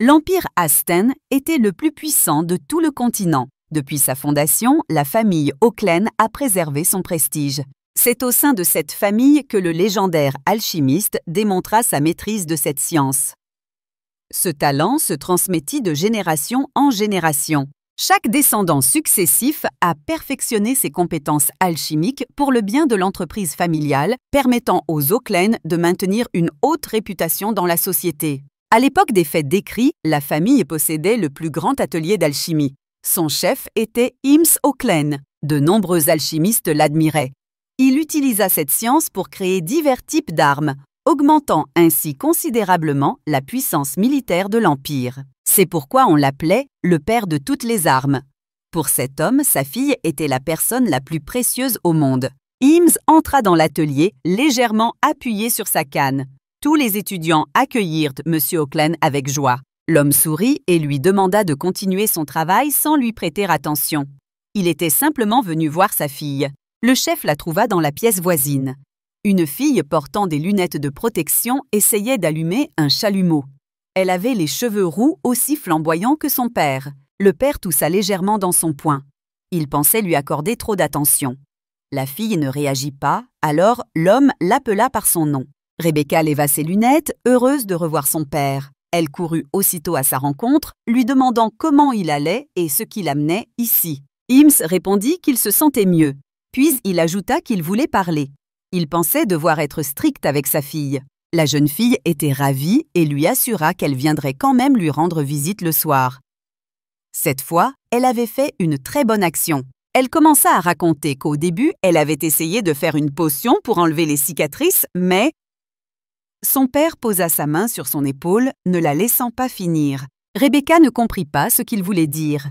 L'Empire Aztène était le plus puissant de tout le continent. Depuis sa fondation, la famille Auckland a préservé son prestige. C'est au sein de cette famille que le légendaire alchimiste démontra sa maîtrise de cette science. Ce talent se transmettit de génération en génération. Chaque descendant successif a perfectionné ses compétences alchimiques pour le bien de l'entreprise familiale, permettant aux Auckland de maintenir une haute réputation dans la société. À l'époque des faits décrits, la famille possédait le plus grand atelier d'alchimie. Son chef était Ims Auckland. De nombreux alchimistes l'admiraient. Il utilisa cette science pour créer divers types d'armes, augmentant ainsi considérablement la puissance militaire de l'Empire. C'est pourquoi on l'appelait le père de toutes les armes. Pour cet homme, sa fille était la personne la plus précieuse au monde. Ims entra dans l'atelier, légèrement appuyé sur sa canne. Tous les étudiants accueillirent M. Auckland avec joie. L'homme sourit et lui demanda de continuer son travail sans lui prêter attention. Il était simplement venu voir sa fille. Le chef la trouva dans la pièce voisine. Une fille portant des lunettes de protection essayait d'allumer un chalumeau. Elle avait les cheveux roux aussi flamboyants que son père. Le père toussa légèrement dans son poing. Il pensait lui accorder trop d'attention. La fille ne réagit pas, alors l'homme l'appela par son nom. Rebecca leva ses lunettes, heureuse de revoir son père. Elle courut aussitôt à sa rencontre, lui demandant comment il allait et ce qui l'amenait ici. Ims répondit qu'il se sentait mieux. Puis il ajouta qu'il voulait parler. Il pensait devoir être strict avec sa fille. La jeune fille était ravie et lui assura qu'elle viendrait quand même lui rendre visite le soir. Cette fois, elle avait fait une très bonne action. Elle commença à raconter qu'au début, elle avait essayé de faire une potion pour enlever les cicatrices, mais... Son père posa sa main sur son épaule, ne la laissant pas finir. Rebecca ne comprit pas ce qu'il voulait dire.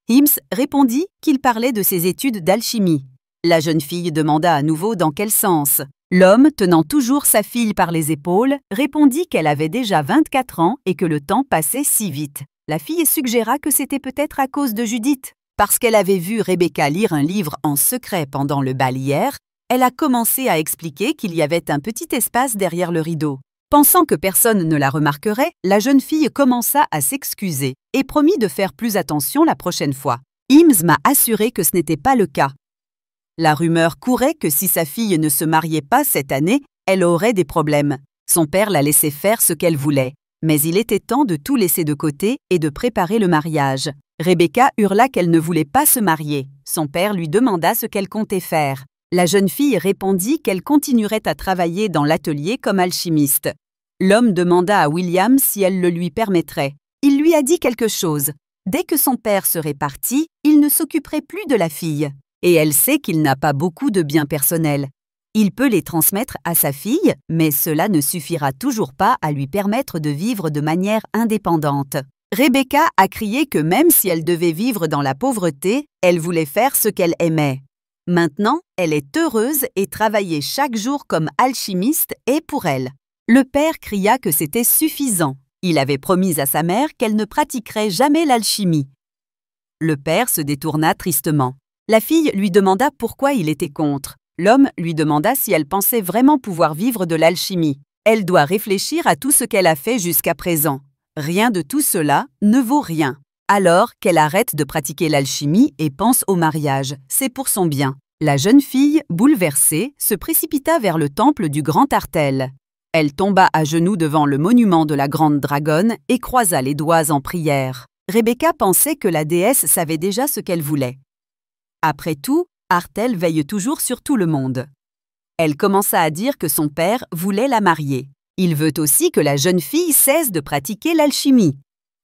Ims répondit qu'il parlait de ses études d'alchimie. La jeune fille demanda à nouveau dans quel sens. L'homme, tenant toujours sa fille par les épaules, répondit qu'elle avait déjà 24 ans et que le temps passait si vite. La fille suggéra que c'était peut-être à cause de Judith. Parce qu'elle avait vu Rebecca lire un livre en secret pendant le bal hier, elle a commencé à expliquer qu'il y avait un petit espace derrière le rideau. Pensant que personne ne la remarquerait, la jeune fille commença à s'excuser et promit de faire plus attention la prochaine fois. Ims m'a assuré que ce n'était pas le cas. La rumeur courait que si sa fille ne se mariait pas cette année, elle aurait des problèmes. Son père la laissait faire ce qu'elle voulait. Mais il était temps de tout laisser de côté et de préparer le mariage. Rebecca hurla qu'elle ne voulait pas se marier. Son père lui demanda ce qu'elle comptait faire. La jeune fille répondit qu'elle continuerait à travailler dans l'atelier comme alchimiste. L'homme demanda à William si elle le lui permettrait. Il lui a dit quelque chose. Dès que son père serait parti, il ne s'occuperait plus de la fille. Et elle sait qu'il n'a pas beaucoup de biens personnels. Il peut les transmettre à sa fille, mais cela ne suffira toujours pas à lui permettre de vivre de manière indépendante. Rebecca a crié que même si elle devait vivre dans la pauvreté, elle voulait faire ce qu'elle aimait. Maintenant, elle est heureuse et travailler chaque jour comme alchimiste est pour elle. Le père cria que c'était suffisant. Il avait promis à sa mère qu'elle ne pratiquerait jamais l'alchimie. Le père se détourna tristement. La fille lui demanda pourquoi il était contre. L'homme lui demanda si elle pensait vraiment pouvoir vivre de l'alchimie. Elle doit réfléchir à tout ce qu'elle a fait jusqu'à présent. Rien de tout cela ne vaut rien. Alors qu'elle arrête de pratiquer l'alchimie et pense au mariage. C'est pour son bien. La jeune fille, bouleversée, se précipita vers le temple du Grand Artel. Elle tomba à genoux devant le monument de la Grande Dragonne et croisa les doigts en prière. Rebecca pensait que la déesse savait déjà ce qu'elle voulait. Après tout, Artel veille toujours sur tout le monde. Elle commença à dire que son père voulait la marier. Il veut aussi que la jeune fille cesse de pratiquer l'alchimie.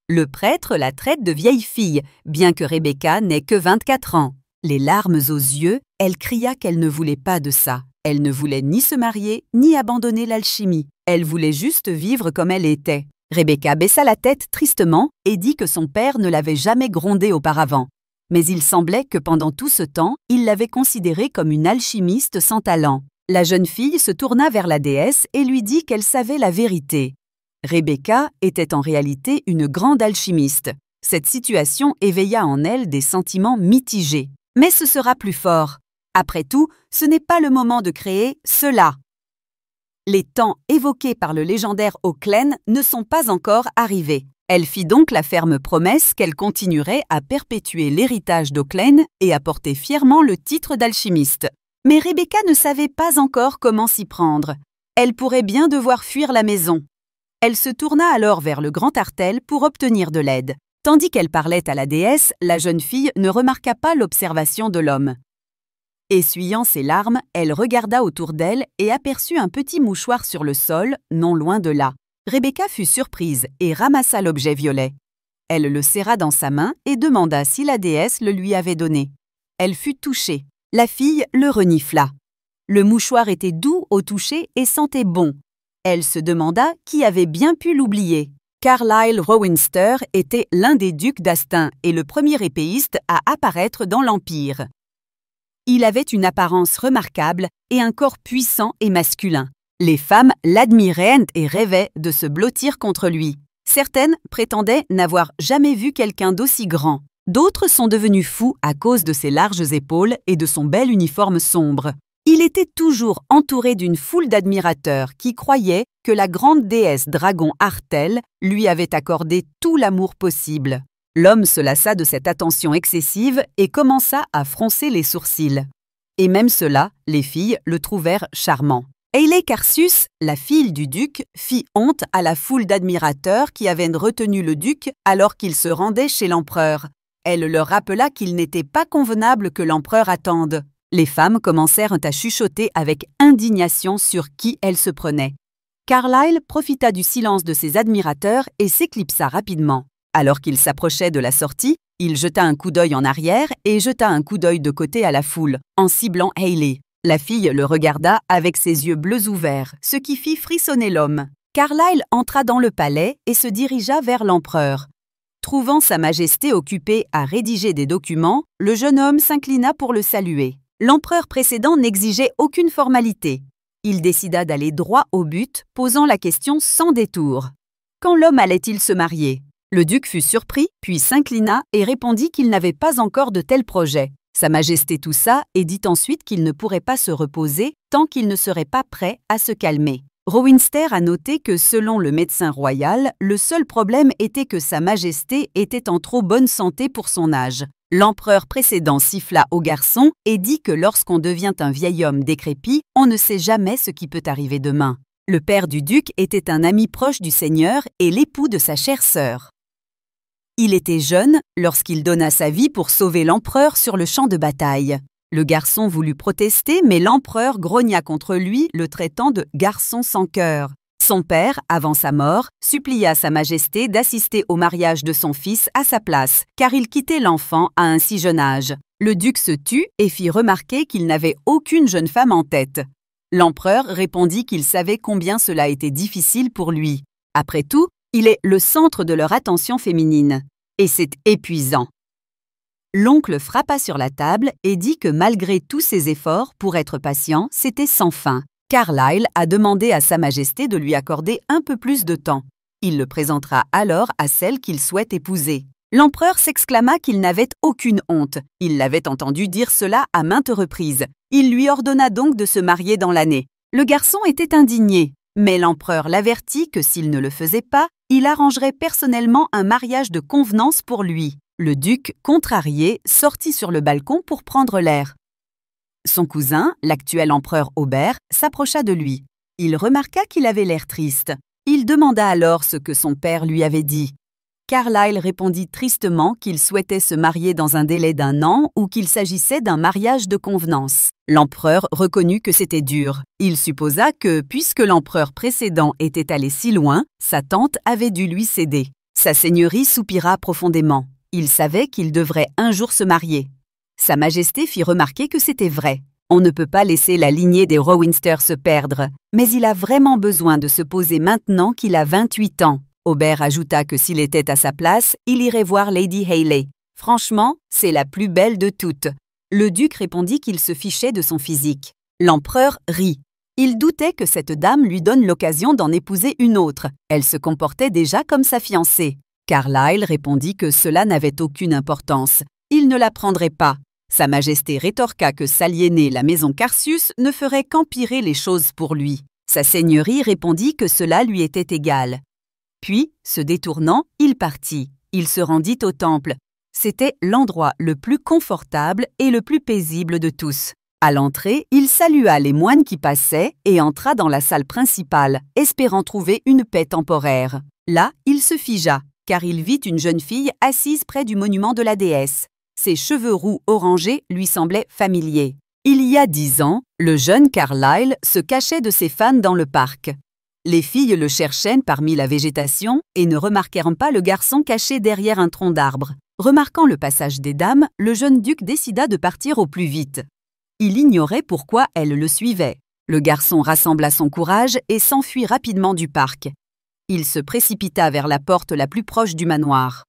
Le prêtre la traite de vieille fille, bien que Rebecca n'ait que 24 ans. Les larmes aux yeux, elle cria qu'elle ne voulait pas de ça. Elle ne voulait ni se marier, ni abandonner l'alchimie. Elle voulait juste vivre comme elle était. Rebecca baissa la tête tristement et dit que son père ne l'avait jamais grondée auparavant. Mais il semblait que pendant tout ce temps, il l'avait considérée comme une alchimiste sans talent. La jeune fille se tourna vers la déesse et lui dit qu'elle savait la vérité. Rebecca était en réalité une grande alchimiste. Cette situation éveilla en elle des sentiments mitigés. Mais ce sera plus fort. Après tout, ce n'est pas le moment de créer cela. Les temps évoqués par le légendaire Auckland ne sont pas encore arrivés. Elle fit donc la ferme promesse qu'elle continuerait à perpétuer l'héritage d'Auckland et à porter fièrement le titre d'alchimiste. Mais Rebecca ne savait pas encore comment s'y prendre. Elle pourrait bien devoir fuir la maison. Elle se tourna alors vers le grand Artel pour obtenir de l'aide. Tandis qu'elle parlait à la déesse, la jeune fille ne remarqua pas l'observation de l'homme. Essuyant ses larmes, elle regarda autour d'elle et aperçut un petit mouchoir sur le sol, non loin de là. Rebecca fut surprise et ramassa l'objet violet. Elle le serra dans sa main et demanda si la déesse le lui avait donné. Elle fut touchée. La fille le renifla. Le mouchoir était doux au toucher et sentait bon. Elle se demanda qui avait bien pu l'oublier. Carlisle Rowinster était l'un des ducs d'Astin et le premier épéiste à apparaître dans l'Empire. Il avait une apparence remarquable et un corps puissant et masculin. Les femmes l'admiraient et rêvaient de se blottir contre lui. Certaines prétendaient n'avoir jamais vu quelqu'un d'aussi grand. D'autres sont devenus fous à cause de ses larges épaules et de son bel uniforme sombre. Il était toujours entouré d'une foule d'admirateurs qui croyaient que la grande déesse dragon Artel lui avait accordé tout l'amour possible. L'homme se lassa de cette attention excessive et commença à froncer les sourcils. Et même cela, les filles le trouvèrent charmant. Hayley Carsus, la fille du duc, fit honte à la foule d'admirateurs qui avaient retenu le duc alors qu'il se rendait chez l'empereur. Elle leur rappela qu'il n'était pas convenable que l'empereur attende. Les femmes commencèrent à chuchoter avec indignation sur qui elle se prenait. Carlisle profita du silence de ses admirateurs et s'éclipsa rapidement. Alors qu'il s'approchait de la sortie, il jeta un coup d'œil en arrière et jeta un coup d'œil de côté à la foule, en ciblant Hayley. La fille le regarda avec ses yeux bleus ouverts, ce qui fit frissonner l'homme. Carlisle entra dans le palais et se dirigea vers l'empereur. Trouvant Sa Majesté occupée à rédiger des documents, le jeune homme s'inclina pour le saluer. L'empereur précédent n'exigeait aucune formalité. Il décida d'aller droit au but, posant la question sans détour. Quand l'homme allait-il se marier ? Le duc fut surpris, puis s'inclina et répondit qu'il n'avait pas encore de tel projet. Sa Majesté toussa et dit ensuite qu'il ne pourrait pas se reposer tant qu'il ne serait pas prêt à se calmer. Rowinster a noté que selon le médecin royal, le seul problème était que Sa Majesté était en trop bonne santé pour son âge. L'empereur précédent siffla au garçon et dit que lorsqu'on devient un vieil homme décrépit, on ne sait jamais ce qui peut arriver demain. Le père du duc était un ami proche du seigneur et l'époux de sa chère sœur. Il était jeune lorsqu'il donna sa vie pour sauver l'empereur sur le champ de bataille. Le garçon voulut protester, mais l'empereur grogna contre lui, le traitant de « garçon sans cœur ». Son père, avant sa mort, supplia Sa Majesté d'assister au mariage de son fils à sa place, car il quittait l'enfant à un si jeune âge. Le duc se tut et fit remarquer qu'il n'avait aucune jeune femme en tête. L'empereur répondit qu'il savait combien cela était difficile pour lui. Après tout, il est le centre de leur attention féminine. Et c'est épuisant. L'oncle frappa sur la table et dit que malgré tous ses efforts pour être patient, c'était sans fin. Carlisle a demandé à Sa Majesté de lui accorder un peu plus de temps. Il le présentera alors à celle qu'il souhaite épouser. L'empereur s'exclama qu'il n'avait aucune honte. Il l'avait entendu dire cela à maintes reprises. Il lui ordonna donc de se marier dans l'année. Le garçon était indigné, mais l'empereur l'avertit que s'il ne le faisait pas, il arrangerait personnellement un mariage de convenance pour lui. Le duc, contrarié, sortit sur le balcon pour prendre l'air. Son cousin, l'actuel empereur Aubert, s'approcha de lui. Il remarqua qu'il avait l'air triste. Il demanda alors ce que son père lui avait dit. Carlisle répondit tristement qu'il souhaitait se marier dans un délai d'1 an ou qu'il s'agissait d'un mariage de convenance. L'empereur reconnut que c'était dur. Il supposa que, puisque l'empereur précédent était allé si loin, sa tante avait dû lui céder. Sa seigneurie soupira profondément. Il savait qu'il devrait un jour se marier. Sa Majesté fit remarquer que c'était vrai. On ne peut pas laisser la lignée des Rowinster se perdre, mais il a vraiment besoin de se poser maintenant qu'il a 28 ans. Aubert ajouta que s'il était à sa place, il irait voir Lady Hayley. Franchement, c'est la plus belle de toutes. Le duc répondit qu'il se fichait de son physique. L'empereur rit. Il doutait que cette dame lui donne l'occasion d'en épouser une autre. Elle se comportait déjà comme sa fiancée. Carlisle répondit que cela n'avait aucune importance. Il ne la prendrait pas. Sa Majesté rétorqua que s'aliéner la maison Carsus ne ferait qu'empirer les choses pour lui. Sa seigneurie répondit que cela lui était égal. Puis, se détournant, il partit. Il se rendit au temple. C'était l'endroit le plus confortable et le plus paisible de tous. À l'entrée, il salua les moines qui passaient et entra dans la salle principale, espérant trouver une paix temporaire. Là, il se figea, car il vit une jeune fille assise près du monument de la déesse. Ses cheveux roux orangés lui semblaient familiers. Il y a 10 ans, le jeune Carlyle se cachait de ses fans dans le parc. Les filles le cherchaient parmi la végétation et ne remarquèrent pas le garçon caché derrière un tronc d'arbre. Remarquant le passage des dames, le jeune duc décida de partir au plus vite. Il ignorait pourquoi elles le suivaient. Le garçon rassembla son courage et s'enfuit rapidement du parc. Il se précipita vers la porte la plus proche du manoir.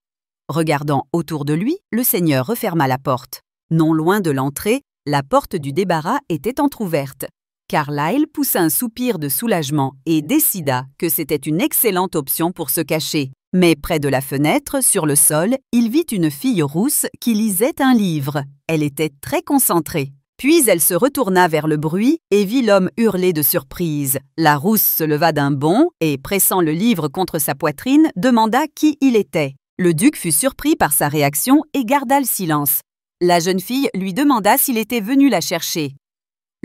Regardant autour de lui, le seigneur referma la porte. Non loin de l'entrée, la porte du débarras était entr'ouverte. Carlyle poussa un soupir de soulagement et décida que c'était une excellente option pour se cacher. Mais près de la fenêtre, sur le sol, il vit une fille rousse qui lisait un livre. Elle était très concentrée. Puis elle se retourna vers le bruit et vit l'homme hurler de surprise. La rousse se leva d'un bond et, pressant le livre contre sa poitrine, demanda qui il était. Le duc fut surpris par sa réaction et garda le silence. La jeune fille lui demanda s'il était venu la chercher.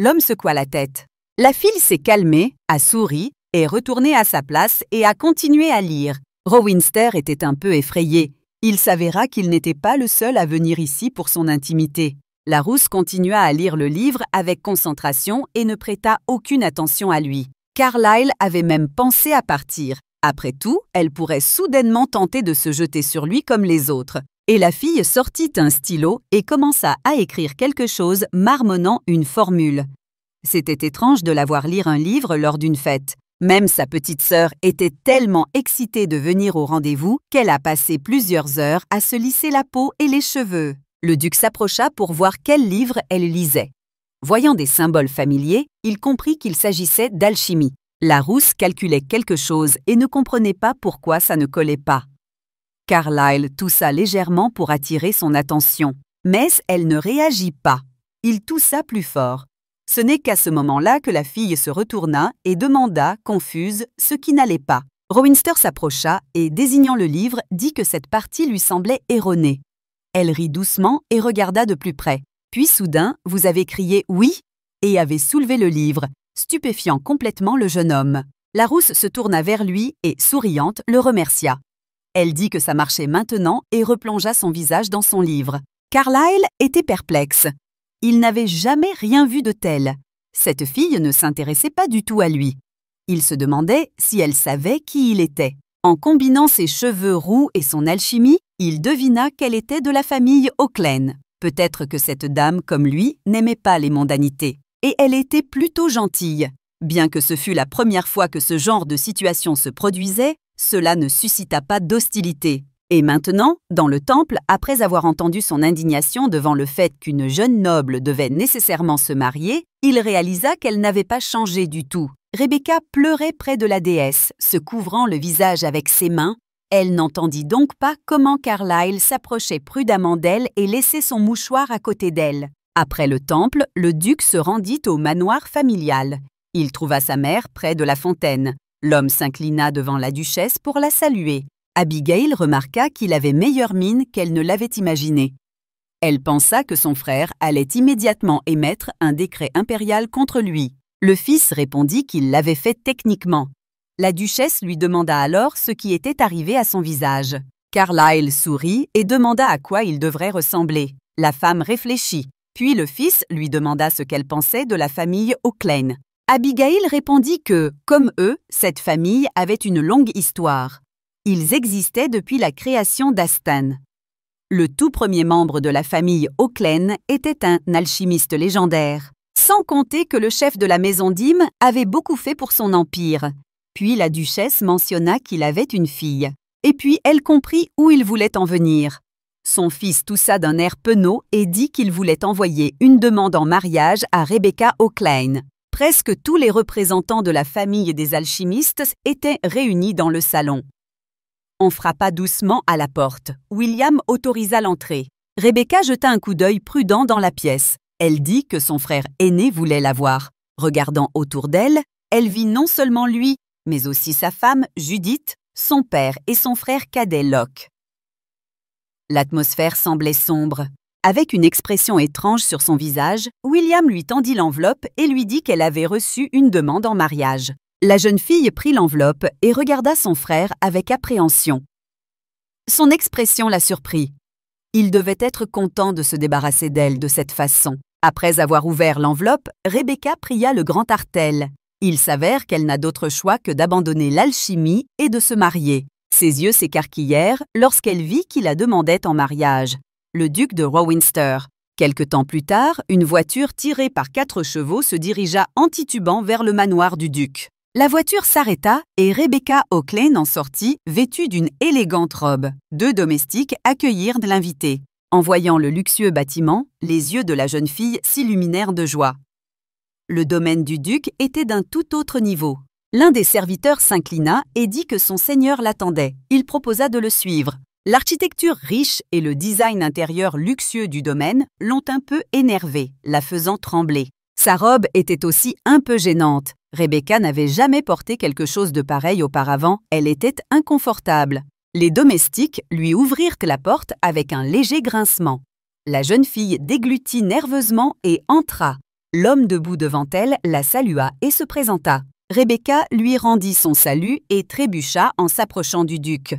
L'homme secoua la tête. La fille s'est calmée, a souri, est retournée à sa place et a continué à lire. Rowinster était un peu effrayé. Il s'avéra qu'il n'était pas le seul à venir ici pour son intimité. La rousse continua à lire le livre avec concentration et ne prêta aucune attention à lui. Carlyle avait même pensé à partir. Après tout, elle pourrait soudainement tenter de se jeter sur lui comme les autres. Et la fille sortit un stylo et commença à écrire quelque chose marmonnant une formule. C'était étrange de la voir lire un livre lors d'une fête. Même sa petite sœur était tellement excitée de venir au rendez-vous qu'elle a passé plusieurs heures à se lisser la peau et les cheveux. Le duc s'approcha pour voir quel livre elle lisait. Voyant des symboles familiers, il comprit qu'il s'agissait d'alchimie. La rousse calculait quelque chose et ne comprenait pas pourquoi ça ne collait pas. Carlyle toussa légèrement pour attirer son attention, mais elle ne réagit pas. Il toussa plus fort. Ce n'est qu'à ce moment-là que la fille se retourna et demanda, confuse, ce qui n'allait pas. Rowinster s'approcha et, désignant le livre, dit que cette partie lui semblait erronée. Elle rit doucement et regarda de plus près. Puis soudain, vous avez crié « oui » et avez soulevé le livre, stupéfiant complètement le jeune homme. La rousse se tourna vers lui et, souriante, le remercia. Elle dit que ça marchait maintenant et replongea son visage dans son livre. Carlyle était perplexe. Il n'avait jamais rien vu de tel. Cette fille ne s'intéressait pas du tout à lui. Il se demandait si elle savait qui il était. En combinant ses cheveux roux et son alchimie, il devina qu'elle était de la famille Auckland. Peut-être que cette dame, comme lui, n'aimait pas les mondanités. Et elle était plutôt gentille. Bien que ce fût la première fois que ce genre de situation se produisait, cela ne suscita pas d'hostilité. Et maintenant, dans le temple, après avoir entendu son indignation devant le fait qu'une jeune noble devait nécessairement se marier, il réalisa qu'elle n'avait pas changé du tout. Rebecca pleurait près de la déesse, se couvrant le visage avec ses mains. Elle n'entendit donc pas comment Carlyle s'approchait prudemment d'elle et laissait son mouchoir à côté d'elle. Après le temple, le duc se rendit au manoir familial. Il trouva sa mère près de la fontaine. L'homme s'inclina devant la duchesse pour la saluer. Abigail remarqua qu'il avait meilleure mine qu'elle ne l'avait imaginé. Elle pensa que son frère allait immédiatement émettre un décret impérial contre lui. Le fils répondit qu'il l'avait fait techniquement. La duchesse lui demanda alors ce qui était arrivé à son visage. Carlyle sourit et demanda à quoi il devrait ressembler. La femme réfléchit, puis le fils lui demanda ce qu'elle pensait de la famille Auckland. Abigail répondit que, comme eux, cette famille avait une longue histoire. Ils existaient depuis la création d'Astan. Le tout premier membre de la famille Auckland était un alchimiste légendaire. Sans compter que le chef de la maison d'Ym avait beaucoup fait pour son empire. Puis la duchesse mentionna qu'il avait une fille. Et puis elle comprit où il voulait en venir. Son fils toussa d'un air penaud et dit qu'il voulait envoyer une demande en mariage à Rebecca Auckland. Presque tous les représentants de la famille des alchimistes étaient réunis dans le salon. On frappa doucement à la porte. William autorisa l'entrée. Rebecca jeta un coup d'œil prudent dans la pièce. Elle dit que son frère aîné voulait la voir. Regardant autour d'elle, elle vit non seulement lui, mais aussi sa femme, Judith, son père et son frère cadet Locke. L'atmosphère semblait sombre. Avec une expression étrange sur son visage, William lui tendit l'enveloppe et lui dit qu'elle avait reçu une demande en mariage. La jeune fille prit l'enveloppe et regarda son frère avec appréhension. Son expression la surprit. Il devait être content de se débarrasser d'elle de cette façon. Après avoir ouvert l'enveloppe, Rebecca pria le grand Artel. Il s'avère qu'elle n'a d'autre choix que d'abandonner l'alchimie et de se marier. Ses yeux s'écarquillèrent lorsqu'elle vit qui la demandait en mariage. Le duc de Rowinster. Quelque temps plus tard, une voiture tirée par 4 chevaux se dirigea en titubant vers le manoir du duc. La voiture s'arrêta et Rebecca Auckland en sortit, vêtue d'une élégante robe. 2 domestiques accueillirent l'invité. En voyant le luxueux bâtiment, les yeux de la jeune fille s'illuminèrent de joie. Le domaine du duc était d'un tout autre niveau. L'un des serviteurs s'inclina et dit que son seigneur l'attendait. Il proposa de le suivre. L'architecture riche et le design intérieur luxueux du domaine l'ont un peu énervée, la faisant trembler. Sa robe était aussi un peu gênante. Rebecca n'avait jamais porté quelque chose de pareil auparavant, elle était inconfortable. Les domestiques lui ouvrirent la porte avec un léger grincement. La jeune fille déglutit nerveusement et entra. L'homme debout devant elle la salua et se présenta. Rebecca lui rendit son salut et trébucha en s'approchant du duc.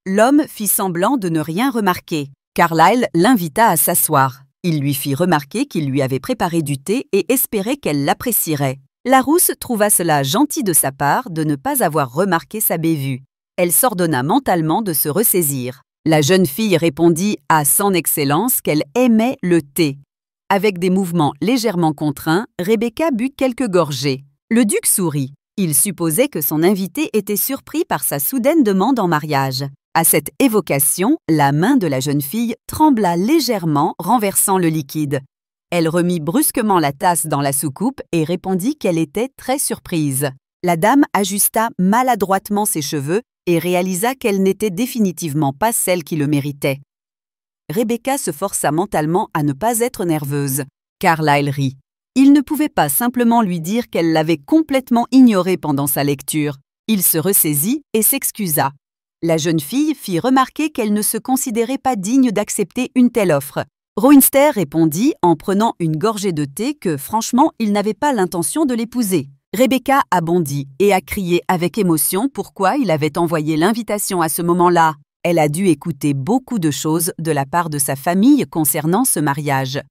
L'homme fit semblant de ne rien remarquer. Carlyle l'invita à s'asseoir. Il lui fit remarquer qu'il lui avait préparé du thé et espérait qu'elle l'apprécierait. La rousse trouva cela gentil de sa part de ne pas avoir remarqué sa bévue. Elle s'ordonna mentalement de se ressaisir. La jeune fille répondit à son excellence qu'elle aimait le thé. Avec des mouvements légèrement contraints, Rebecca but quelques gorgées. Le duc sourit. Il supposait que son invité était surpris par sa soudaine demande en mariage. À cette évocation, la main de la jeune fille trembla légèrement, renversant le liquide. Elle remit brusquement la tasse dans la soucoupe et répondit qu'elle était très surprise. La dame ajusta maladroitement ses cheveux et réalisa qu'elle n'était définitivement pas celle qui le méritait. Rebecca se força mentalement à ne pas être nerveuse. Carlyle rit. Il ne pouvait pas simplement lui dire qu'elle l'avait complètement ignoré pendant sa lecture. Il se ressaisit et s'excusa. La jeune fille fit remarquer qu'elle ne se considérait pas digne d'accepter une telle offre. Rowinster répondit en prenant une gorgée de thé que, franchement, il n'avait pas l'intention de l'épouser. Rebecca a bondi et a crié avec émotion pourquoi il avait envoyé l'invitation à ce moment-là. Elle a dû écouter beaucoup de choses de la part de sa famille concernant ce mariage.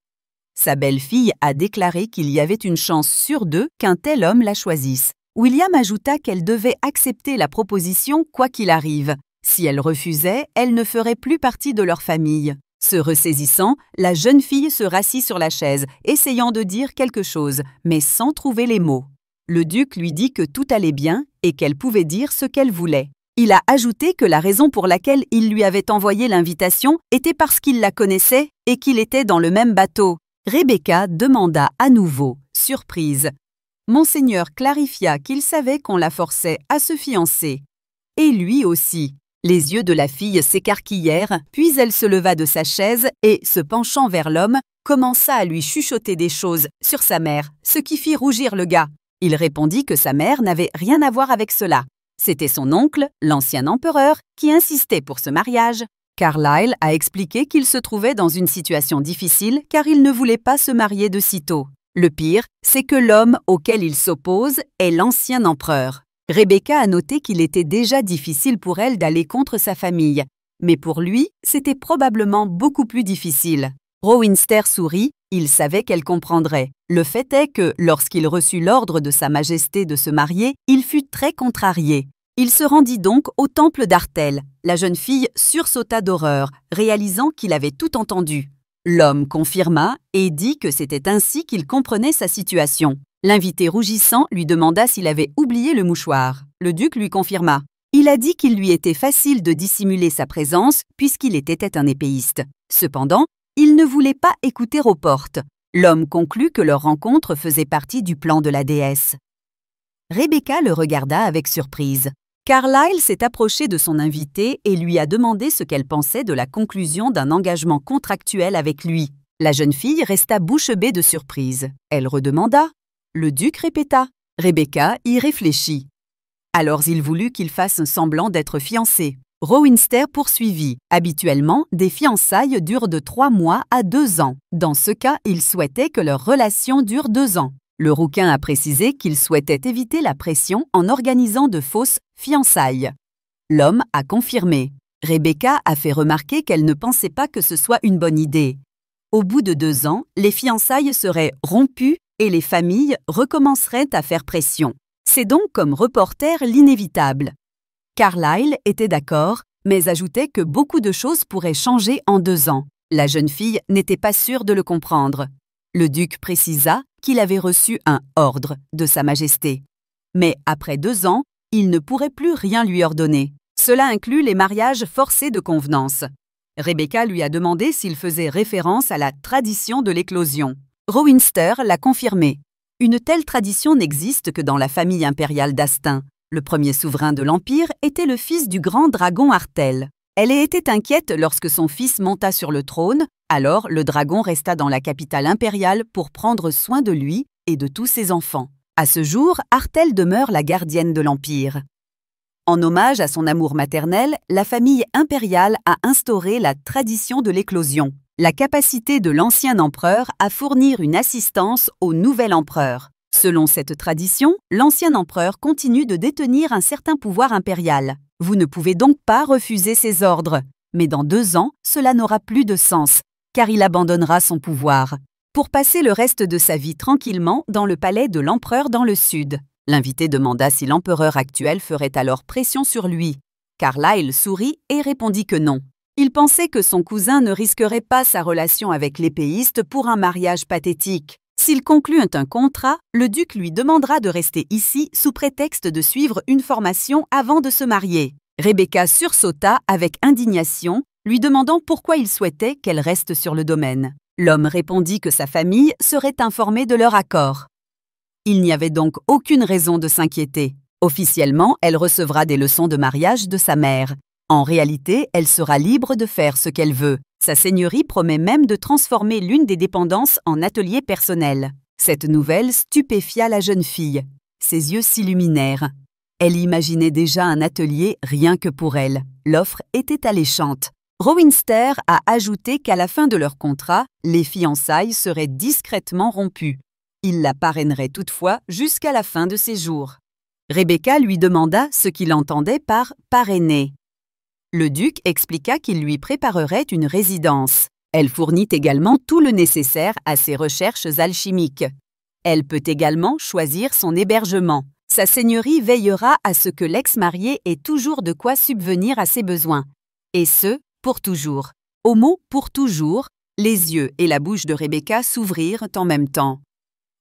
Sa belle-fille a déclaré qu'il y avait une chance sur 2 qu'un tel homme la choisisse. William ajouta qu'elle devait accepter la proposition quoi qu'il arrive. Si elle refusait, elle ne ferait plus partie de leur famille. Se ressaisissant, la jeune fille se rassit sur la chaise, essayant de dire quelque chose, mais sans trouver les mots. Le duc lui dit que tout allait bien et qu'elle pouvait dire ce qu'elle voulait. Il a ajouté que la raison pour laquelle il lui avait envoyé l'invitation était parce qu'il la connaissait et qu'il était dans le même bateau. Rebecca demanda à nouveau, surprise. Monseigneur clarifia qu'il savait qu'on la forçait à se fiancer. Et lui aussi. Les yeux de la fille s'écarquillèrent, puis elle se leva de sa chaise et, se penchant vers l'homme, commença à lui chuchoter des choses sur sa mère, ce qui fit rougir le gars. Il répondit que sa mère n'avait rien à voir avec cela. C'était son oncle, l'ancien empereur, qui insistait pour ce mariage. Carlyle a expliqué qu'il se trouvait dans une situation difficile car il ne voulait pas se marier de sitôt. Le pire, c'est que l'homme auquel il s'oppose est l'ancien empereur. Rebecca a noté qu'il était déjà difficile pour elle d'aller contre sa famille, mais pour lui, c'était probablement beaucoup plus difficile. Rowinster sourit, il savait qu'elle comprendrait. Le fait est que, lorsqu'il reçut l'ordre de Sa Majesté de se marier, il fut très contrarié. Il se rendit donc au temple d'Artel. La jeune fille sursauta d'horreur, réalisant qu'il avait tout entendu. L'homme confirma et dit que c'était ainsi qu'il comprenait sa situation. L'invité rougissant lui demanda s'il avait oublié le mouchoir. Le duc lui confirma. Il a dit qu'il lui était facile de dissimuler sa présence puisqu'il était un épéiste. Cependant, il ne voulait pas écouter aux portes. L'homme conclut que leur rencontre faisait partie du plan de la déesse. Rebecca le regarda avec surprise. Carlyle s'est approché de son invité et lui a demandé ce qu'elle pensait de la conclusion d'un engagement contractuel avec lui. La jeune fille resta bouche bée de surprise. Elle redemanda. Le duc répéta. Rebecca y réfléchit. Alors il voulut qu'il fasse semblant d'être fiancé. Rowinster poursuivit. Habituellement, des fiançailles durent de 3 mois à 2 ans. Dans ce cas, il souhaitait que leur relation dure 2 ans. Le rouquin a précisé qu'il souhaitait éviter la pression en organisant de fausses fiançailles. L'homme a confirmé. Rebecca a fait remarquer qu'elle ne pensait pas que ce soit une bonne idée. Au bout de 2 ans, les fiançailles seraient rompues et les familles recommenceraient à faire pression. C'est donc comme reporter l'inévitable. Carlyle était d'accord, mais ajoutait que beaucoup de choses pourraient changer en 2 ans. La jeune fille n'était pas sûre de le comprendre. Le duc précisa qu'il avait reçu un ordre de Sa Majesté. Mais après 2 ans, il ne pourrait plus rien lui ordonner. Cela inclut les mariages forcés de convenance. Rebecca lui a demandé s'il faisait référence à la tradition de l'éclosion. Rowinster l'a confirmé. Une telle tradition n'existe que dans la famille impériale d'Astin. Le premier souverain de l'Empire était le fils du grand dragon Artel. Elle était inquiète lorsque son fils monta sur le trône, alors le dragon resta dans la capitale impériale pour prendre soin de lui et de tous ses enfants. À ce jour, Artel demeure la gardienne de l'Empire. En hommage à son amour maternel, la famille impériale a instauré la tradition de l'éclosion, la capacité de l'ancien empereur à fournir une assistance au nouvel empereur. Selon cette tradition, l'ancien empereur continue de détenir un certain pouvoir impérial. Vous ne pouvez donc pas refuser ses ordres. Mais dans 2 ans, cela n'aura plus de sens, car il abandonnera son pouvoir, pour passer le reste de sa vie tranquillement dans le palais de l'empereur dans le sud. L'invité demanda si l'empereur actuel ferait alors pression sur lui. Carlyle sourit et répondit que non. Il pensait que son cousin ne risquerait pas sa relation avec l'épéiste pour un mariage pathétique. S'il conclut un contrat, le duc lui demandera de rester ici sous prétexte de suivre une formation avant de se marier. Rebecca sursauta avec indignation, lui demandant pourquoi il souhaitait qu'elle reste sur le domaine. L'homme répondit que sa famille serait informée de leur accord. Il n'y avait donc aucune raison de s'inquiéter. Officiellement, elle recevra des leçons de mariage de sa mère. En réalité, elle sera libre de faire ce qu'elle veut. Sa seigneurie promet même de transformer l'une des dépendances en atelier personnel. Cette nouvelle stupéfia la jeune fille. Ses yeux s'illuminèrent. Elle imaginait déjà un atelier rien que pour elle. L'offre était alléchante. Rowinster a ajouté qu'à la fin de leur contrat, les fiançailles seraient discrètement rompues. Il la parrainerait toutefois jusqu'à la fin de ses jours. Rebecca lui demanda ce qu'il entendait par « parrainer ». Le duc expliqua qu'il lui préparerait une résidence. Elle fournit également tout le nécessaire à ses recherches alchimiques. Elle peut également choisir son hébergement. Sa seigneurie veillera à ce que l'ex-marié ait toujours de quoi subvenir à ses besoins. Et ce, pour toujours. Au mot « pour toujours », les yeux et la bouche de Rebecca s'ouvrirent en même temps.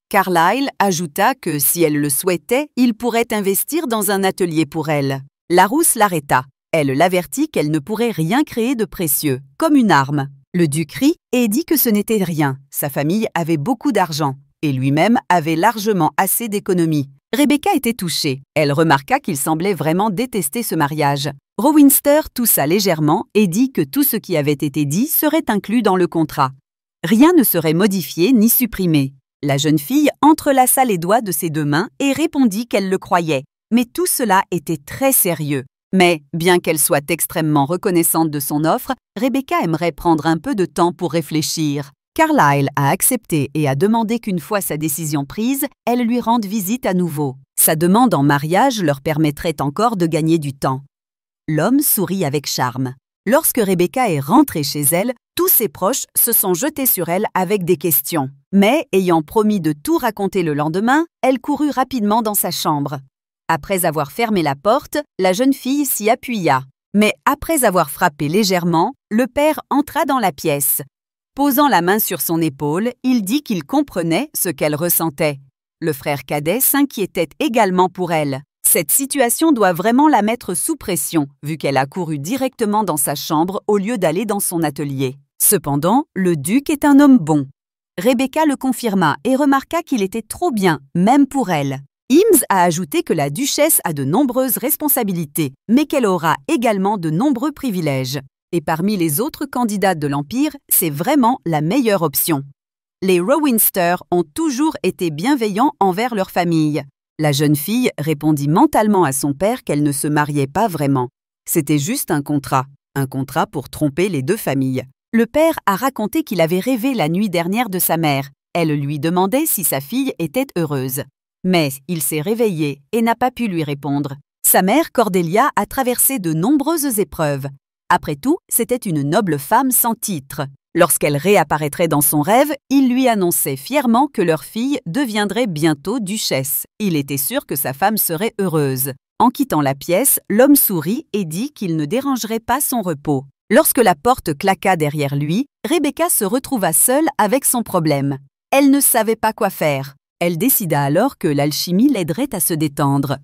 Carlyle ajouta que, si elle le souhaitait, il pourrait investir dans un atelier pour elle. Larousse l'arrêta. Elle l'avertit qu'elle ne pourrait rien créer de précieux, comme une arme. Le duc rit et dit que ce n'était rien. Sa famille avait beaucoup d'argent, et lui-même avait largement assez d'économies. Rebecca était touchée. Elle remarqua qu'il semblait vraiment détester ce mariage. Rowinster toussa légèrement et dit que tout ce qui avait été dit serait inclus dans le contrat. Rien ne serait modifié ni supprimé. La jeune fille entrelaça les doigts de ses 2 mains et répondit qu'elle le croyait. Mais tout cela était très sérieux. Mais, bien qu'elle soit extrêmement reconnaissante de son offre, Rebecca aimerait prendre un peu de temps pour réfléchir. Carlyle a accepté et a demandé qu'une fois sa décision prise, elle lui rende visite à nouveau. Sa demande en mariage leur permettrait encore de gagner du temps. L'homme sourit avec charme. Lorsque Rebecca est rentrée chez elle, tous ses proches se sont jetés sur elle avec des questions. Mais, ayant promis de tout raconter le lendemain, elle courut rapidement dans sa chambre. Après avoir fermé la porte, la jeune fille s'y appuya. Mais après avoir frappé légèrement, le père entra dans la pièce. Posant la main sur son épaule, il dit qu'il comprenait ce qu'elle ressentait. Le frère cadet s'inquiétait également pour elle. Cette situation doit vraiment la mettre sous pression, vu qu'elle a couru directement dans sa chambre au lieu d'aller dans son atelier. Cependant, le duc est un homme bon. Rebecca le confirma et remarqua qu'il était trop bien, même pour elle. Eames a ajouté que la duchesse a de nombreuses responsabilités, mais qu'elle aura également de nombreux privilèges. Et parmi les autres candidats de l'Empire, c'est vraiment la meilleure option. Les Rowinster ont toujours été bienveillants envers leur famille. La jeune fille répondit mentalement à son père qu'elle ne se mariait pas vraiment. C'était juste un contrat pour tromper les deux familles. Le père a raconté qu'il avait rêvé la nuit dernière de sa mère. Elle lui demandait si sa fille était heureuse. Mais il s'est réveillé et n'a pas pu lui répondre. Sa mère, Cordelia, a traversé de nombreuses épreuves. Après tout, c'était une noble femme sans titre. Lorsqu'elle réapparaîtrait dans son rêve, il lui annonçait fièrement que leur fille deviendrait bientôt duchesse. Il était sûr que sa femme serait heureuse. En quittant la pièce, l'homme sourit et dit qu'il ne dérangerait pas son repos. Lorsque la porte claqua derrière lui, Rebecca se retrouva seule avec son problème. Elle ne savait pas quoi faire. Elle décida alors que l'alchimie l'aiderait à se détendre.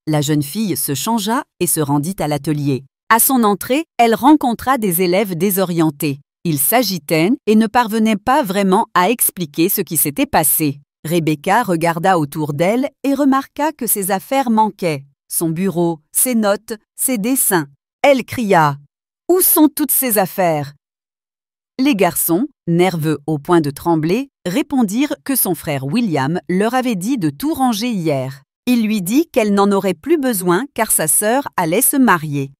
La jeune fille se changea et se rendit à l'atelier. À son entrée, elle rencontra des élèves désorientés. Ils s'agitaient et ne parvenaient pas vraiment à expliquer ce qui s'était passé. Rebecca regarda autour d'elle et remarqua que ses affaires manquaient. Son bureau, ses notes, ses dessins. Elle cria « Où sont toutes ces affaires ?» Les garçons, nerveux au point de trembler, répondirent que son frère William leur avait dit de tout ranger hier. Il lui dit qu'elle n'en aurait plus besoin car sa sœur allait se marier.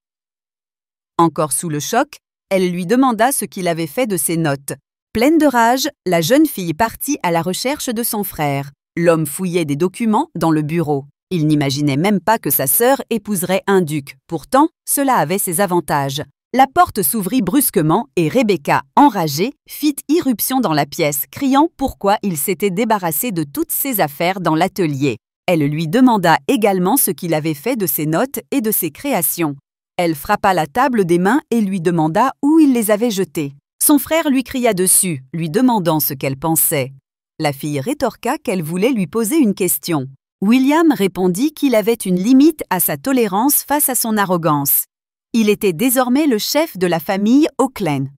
Encore sous le choc, elle lui demanda ce qu'il avait fait de ses notes. Pleine de rage, la jeune fille partit à la recherche de son frère. L'homme fouillait des documents dans le bureau. Il n'imaginait même pas que sa sœur épouserait un duc. Pourtant, cela avait ses avantages. La porte s'ouvrit brusquement et Rebecca, enragée, fit irruption dans la pièce, criant pourquoi il s'était débarrassé de toutes ses affaires dans l'atelier. Elle lui demanda également ce qu'il avait fait de ses notes et de ses créations. Elle frappa la table des mains et lui demanda où il les avait jetées. Son frère lui cria dessus, lui demandant ce qu'elle pensait. La fille rétorqua qu'elle voulait lui poser une question. William répondit qu'il avait une limite à sa tolérance face à son arrogance. Il était désormais le chef de la famille Auckland.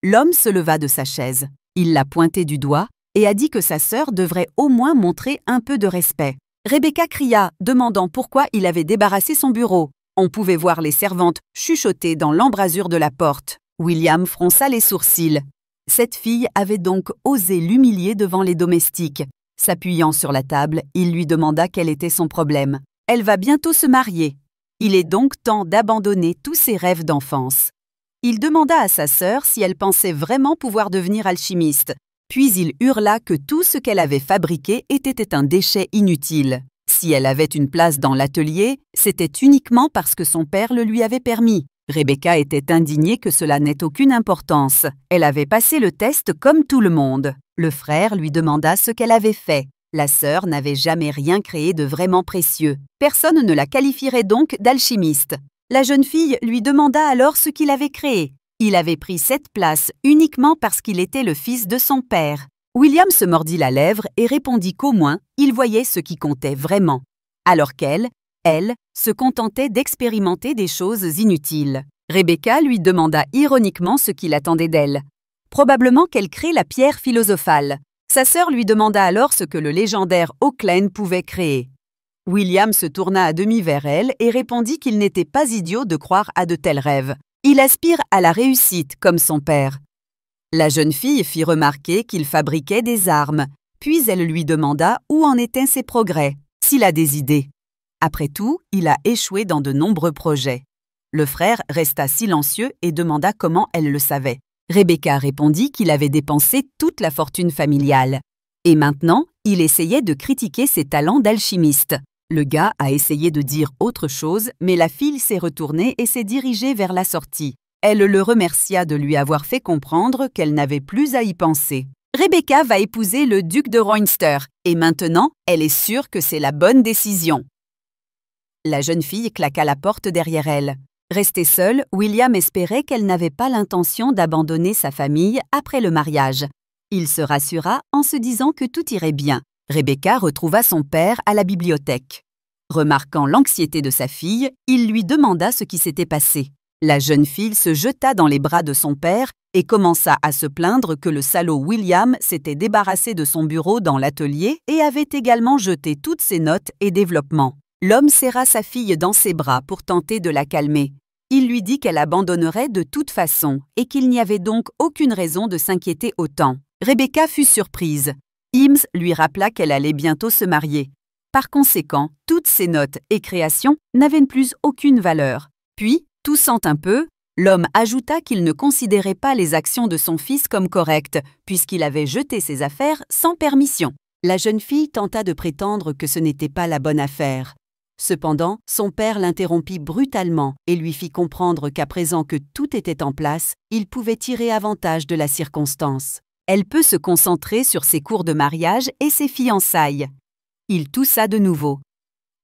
L'homme se leva de sa chaise. Il l'a pointé du doigt et a dit que sa sœur devrait au moins montrer un peu de respect. Rebecca cria, demandant pourquoi il avait débarrassé son bureau. On pouvait voir les servantes chuchoter dans l'embrasure de la porte. William fronça les sourcils. Cette fille avait donc osé l'humilier devant les domestiques. S'appuyant sur la table, il lui demanda quel était son problème. « Elle va bientôt se marier. Il est donc temps d'abandonner tous ses rêves d'enfance. » Il demanda à sa sœur si elle pensait vraiment pouvoir devenir alchimiste. Puis il hurla que tout ce qu'elle avait fabriqué était un déchet inutile. Si elle avait une place dans l'atelier, c'était uniquement parce que son père le lui avait permis. Rebecca était indignée que cela n'ait aucune importance. Elle avait passé le test comme tout le monde. Le frère lui demanda ce qu'elle avait fait. La sœur n'avait jamais rien créé de vraiment précieux. Personne ne la qualifierait donc d'alchimiste. La jeune fille lui demanda alors ce qu'il avait créé. Il avait pris cette place uniquement parce qu'il était le fils de son père. William se mordit la lèvre et répondit qu'au moins, il voyait ce qui comptait vraiment. Alors qu'elle, se contentait d'expérimenter des choses inutiles. Rebecca lui demanda ironiquement ce qu'il attendait d'elle. Probablement qu'elle crée la pierre philosophale. Sa sœur lui demanda alors ce que le légendaire Auckland pouvait créer. William se tourna à demi vers elle et répondit qu'il n'était pas idiot de croire à de tels rêves. Il aspire à la réussite comme son père. La jeune fille fit remarquer qu'il fabriquait des armes, puis elle lui demanda où en étaient ses progrès, s'il a des idées. Après tout, il a échoué dans de nombreux projets. Le frère resta silencieux et demanda comment elle le savait. Rebecca répondit qu'il avait dépensé toute la fortune familiale. Et maintenant, il essayait de critiquer ses talents d'alchimiste. Le gars a essayé de dire autre chose, mais la fille s'est retournée et s'est dirigée vers la sortie. Elle le remercia de lui avoir fait comprendre qu'elle n'avait plus à y penser. Rebecca va épouser le duc de Roynster, et maintenant, elle est sûre que c'est la bonne décision. La jeune fille claqua la porte derrière elle. Restée seule, William espérait qu'elle n'avait pas l'intention d'abandonner sa famille après le mariage. Il se rassura en se disant que tout irait bien. Rebecca retrouva son père à la bibliothèque. Remarquant l'anxiété de sa fille, il lui demanda ce qui s'était passé. La jeune fille se jeta dans les bras de son père et commença à se plaindre que le salaud William s'était débarrassé de son bureau dans l'atelier et avait également jeté toutes ses notes et développements. L'homme serra sa fille dans ses bras pour tenter de la calmer. Il lui dit qu'elle abandonnerait de toute façon et qu'il n'y avait donc aucune raison de s'inquiéter autant. Rebecca fut surprise. Himes lui rappela qu'elle allait bientôt se marier. Par conséquent, toutes ses notes et créations n'avaient plus aucune valeur. Puis, toussant un peu, l'homme ajouta qu'il ne considérait pas les actions de son fils comme correctes, puisqu'il avait jeté ses affaires sans permission. La jeune fille tenta de prétendre que ce n'était pas la bonne affaire. Cependant, son père l'interrompit brutalement et lui fit comprendre qu'à présent que tout était en place, il pouvait tirer avantage de la circonstance. Elle peut se concentrer sur ses cours de mariage et ses fiançailles. Il toussa de nouveau.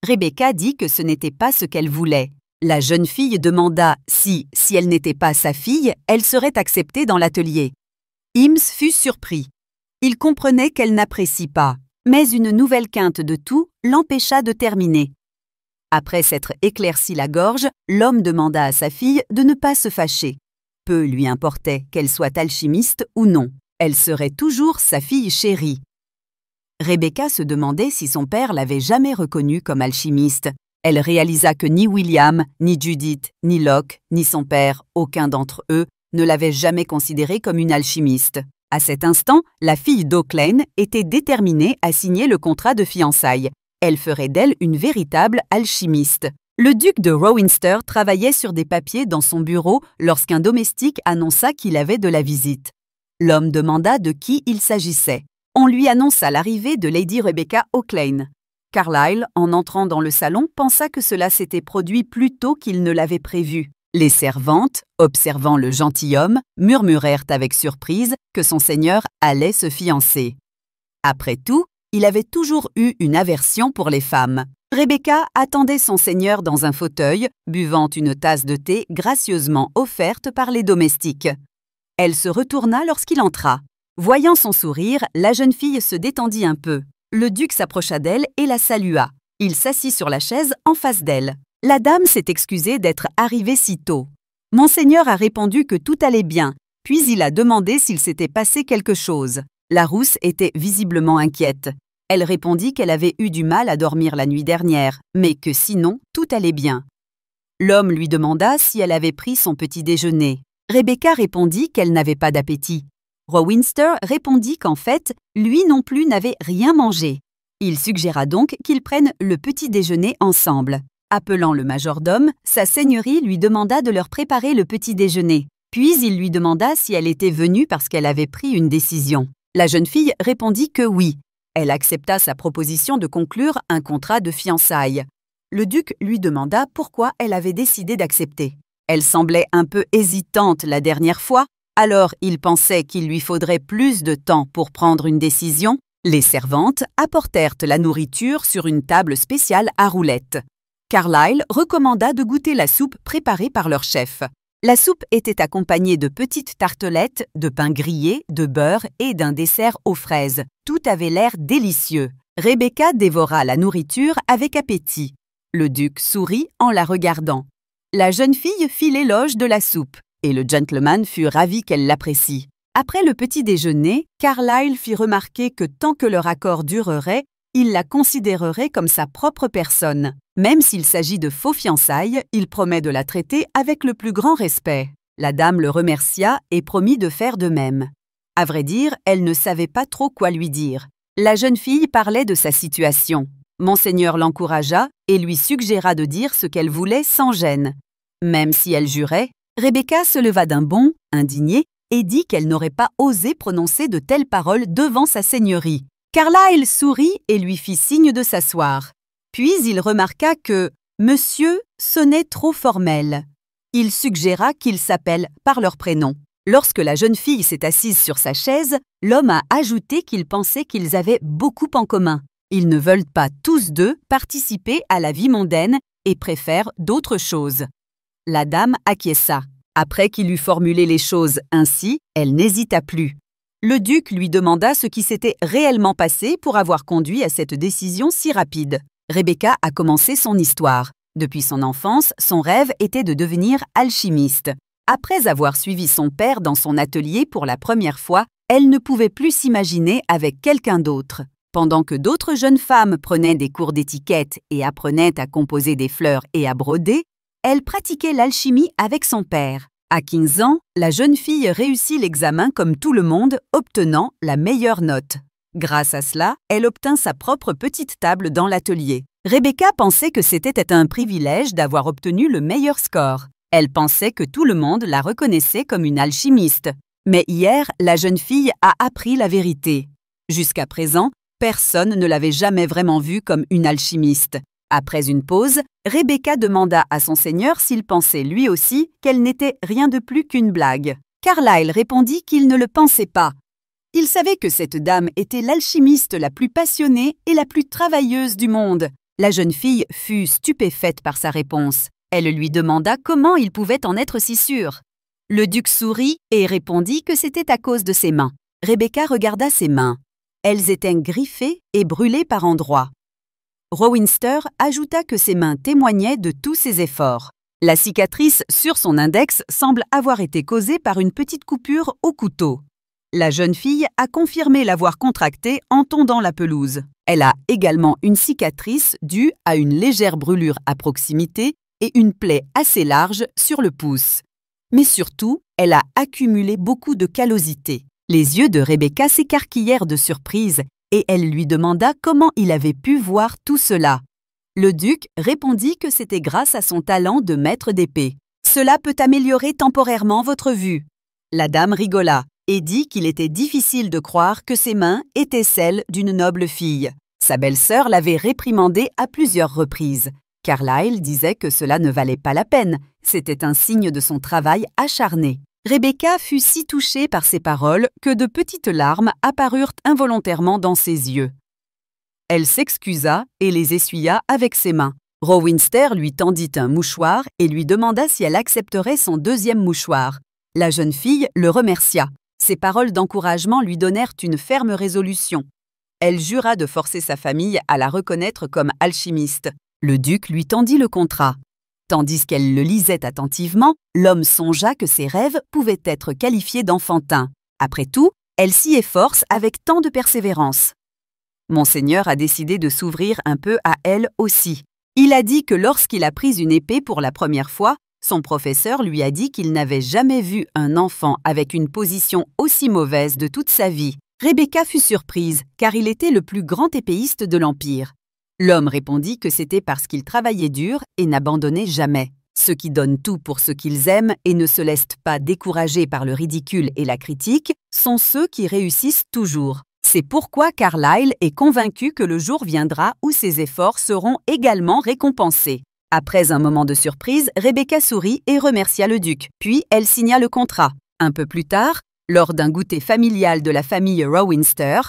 Rebecca dit que ce n'était pas ce qu'elle voulait. La jeune fille demanda si elle n'était pas sa fille, elle serait acceptée dans l'atelier. Himes fut surpris. Il comprenait qu'elle n'apprécie pas, mais une nouvelle quinte de tout l'empêcha de terminer. Après s'être éclairci la gorge, l'homme demanda à sa fille de ne pas se fâcher. Peu lui importait qu'elle soit alchimiste ou non. Elle serait toujours sa fille chérie. Rebecca se demandait si son père l'avait jamais reconnue comme alchimiste. Elle réalisa que ni William, ni Judith, ni Locke, ni son père, aucun d'entre eux, ne l'avait jamais considérée comme une alchimiste. À cet instant, la fille d'Auckland était déterminée à signer le contrat de fiançailles. Elle ferait d'elle une véritable alchimiste. Le duc de Rowinster travaillait sur des papiers dans son bureau lorsqu'un domestique annonça qu'il avait de la visite. L'homme demanda de qui il s'agissait. On lui annonça l'arrivée de Lady Rebecca Auckland. Carlyle, en entrant dans le salon, pensa que cela s'était produit plus tôt qu'il ne l'avait prévu. Les servantes, observant le gentilhomme, murmurèrent avec surprise que son seigneur allait se fiancer. Après tout, il avait toujours eu une aversion pour les femmes. Rebecca attendait son seigneur dans un fauteuil, buvant une tasse de thé gracieusement offerte par les domestiques. Elle se retourna lorsqu'il entra. Voyant son sourire, la jeune fille se détendit un peu. Le duc s'approcha d'elle et la salua. Il s'assit sur la chaise en face d'elle. La dame s'est excusée d'être arrivée si tôt. Monseigneur a répondu que tout allait bien, puis il a demandé s'il s'était passé quelque chose. La rousse était visiblement inquiète. Elle répondit qu'elle avait eu du mal à dormir la nuit dernière, mais que sinon, tout allait bien. L'homme lui demanda si elle avait pris son petit déjeuner. Rebecca répondit qu'elle n'avait pas d'appétit. Rowinster répondit qu'en fait, lui non plus n'avait rien mangé. Il suggéra donc qu'ils prennent le petit déjeuner ensemble. Appelant le majordome, sa seigneurie lui demanda de leur préparer le petit déjeuner. Puis il lui demanda si elle était venue parce qu'elle avait pris une décision. La jeune fille répondit que oui. Elle accepta sa proposition de conclure un contrat de fiançailles. Le duc lui demanda pourquoi elle avait décidé d'accepter. Elle semblait un peu hésitante la dernière fois, alors il pensait qu'il lui faudrait plus de temps pour prendre une décision. Les servantes apportèrent la nourriture sur une table spéciale à roulettes. Carlyle recommanda de goûter la soupe préparée par leur chef. La soupe était accompagnée de petites tartelettes, de pain grillé, de beurre et d'un dessert aux fraises. Tout avait l'air délicieux. Rebecca dévora la nourriture avec appétit. Le duc sourit en la regardant. La jeune fille fit l'éloge de la soupe, et le gentleman fut ravi qu'elle l'apprécie. Après le petit déjeuner, Carlyle fit remarquer que tant que leur accord durerait, il la considérerait comme sa propre personne. Même s'il s'agit de faux fiançailles, il promet de la traiter avec le plus grand respect. La dame le remercia et promit de faire de même. À vrai dire, elle ne savait pas trop quoi lui dire. La jeune fille parlait de sa situation. Monseigneur l'encouragea et lui suggéra de dire ce qu'elle voulait sans gêne. Même si elle jurait, Rebecca se leva d'un bond, indignée, et dit qu'elle n'aurait pas osé prononcer de telles paroles devant sa seigneurie. Carlyle sourit et lui fit signe de s'asseoir. Puis il remarqua que « Monsieur » sonnait trop formel. Il suggéra qu'ils s'appellent par leur prénom. Lorsque la jeune fille s'est assise sur sa chaise, l'homme a ajouté qu'il pensait qu'ils avaient beaucoup en commun. Ils ne veulent pas tous deux participer à la vie mondaine et préfèrent d'autres choses. La dame acquiesça. Après qu'il eut formulé les choses ainsi, elle n'hésita plus. Le duc lui demanda ce qui s'était réellement passé pour avoir conduit à cette décision si rapide. Rebecca a commencé son histoire. Depuis son enfance, son rêve était de devenir alchimiste. Après avoir suivi son père dans son atelier pour la première fois, elle ne pouvait plus s'imaginer avec quelqu'un d'autre. Pendant que d'autres jeunes femmes prenaient des cours d'étiquette et apprenaient à composer des fleurs et à broder, elle pratiquait l'alchimie avec son père. À 15 ans, la jeune fille réussit l'examen comme tout le monde, obtenant la meilleure note. Grâce à cela, elle obtint sa propre petite table dans l'atelier. Rebecca pensait que c'était un privilège d'avoir obtenu le meilleur score. Elle pensait que tout le monde la reconnaissait comme une alchimiste. Mais hier, la jeune fille a appris la vérité. Jusqu'à présent, personne ne l'avait jamais vraiment vue comme une alchimiste. Après une pause, Rebecca demanda à son seigneur s'il pensait lui aussi qu'elle n'était rien de plus qu'une blague. Carlyle répondit qu'il ne le pensait pas. Il savait que cette dame était l'alchimiste la plus passionnée et la plus travailleuse du monde. La jeune fille fut stupéfaite par sa réponse. Elle lui demanda comment il pouvait en être si sûr. Le duc sourit et répondit que c'était à cause de ses mains. Rebecca regarda ses mains. Elles étaient griffées et brûlées par endroits. Rowinster ajouta que ses mains témoignaient de tous ses efforts. La cicatrice sur son index semble avoir été causée par une petite coupure au couteau. La jeune fille a confirmé l'avoir contractée en tondant la pelouse. Elle a également une cicatrice due à une légère brûlure à proximité et une plaie assez large sur le pouce. Mais surtout, elle a accumulé beaucoup de callosité. Les yeux de Rebecca s'écarquillèrent de surprise et elle lui demanda comment il avait pu voir tout cela. Le duc répondit que c'était grâce à son talent de maître d'épée. « Cela peut améliorer temporairement votre vue. » La dame rigola et dit qu'il était difficile de croire que ses mains étaient celles d'une noble fille. Sa belle-sœur l'avait réprimandée à plusieurs reprises. Carlyle disait que cela ne valait pas la peine, c'était un signe de son travail acharné. Rebecca fut si touchée par ces paroles que de petites larmes apparurent involontairement dans ses yeux. Elle s'excusa et les essuya avec ses mains. Rowinster lui tendit un mouchoir et lui demanda si elle accepterait son deuxième mouchoir. La jeune fille le remercia. Ses paroles d'encouragement lui donnèrent une ferme résolution. Elle jura de forcer sa famille à la reconnaître comme alchimiste. Le duc lui tendit le contrat. Tandis qu'elle le lisait attentivement, l'homme songea que ses rêves pouvaient être qualifiés d'enfantins. Après tout, elle s'y efforce avec tant de persévérance. Monseigneur a décidé de s'ouvrir un peu à elle aussi. Il a dit que lorsqu'il a pris une épée pour la première fois, son professeur lui a dit qu'il n'avait jamais vu un enfant avec une position aussi mauvaise de toute sa vie. Rebecca fut surprise, car il était le plus grand épéiste de l'Empire. L'homme répondit que c'était parce qu'il travaillait dur et n'abandonnait jamais. Ceux qui donnent tout pour ce qu'ils aiment et ne se laissent pas décourager par le ridicule et la critique sont ceux qui réussissent toujours. C'est pourquoi Carlyle est convaincu que le jour viendra où ses efforts seront également récompensés. Après un moment de surprise, Rebecca sourit et remercia le duc, puis elle signa le contrat. Un peu plus tard, lors d'un goûter familial de la famille Rowinster,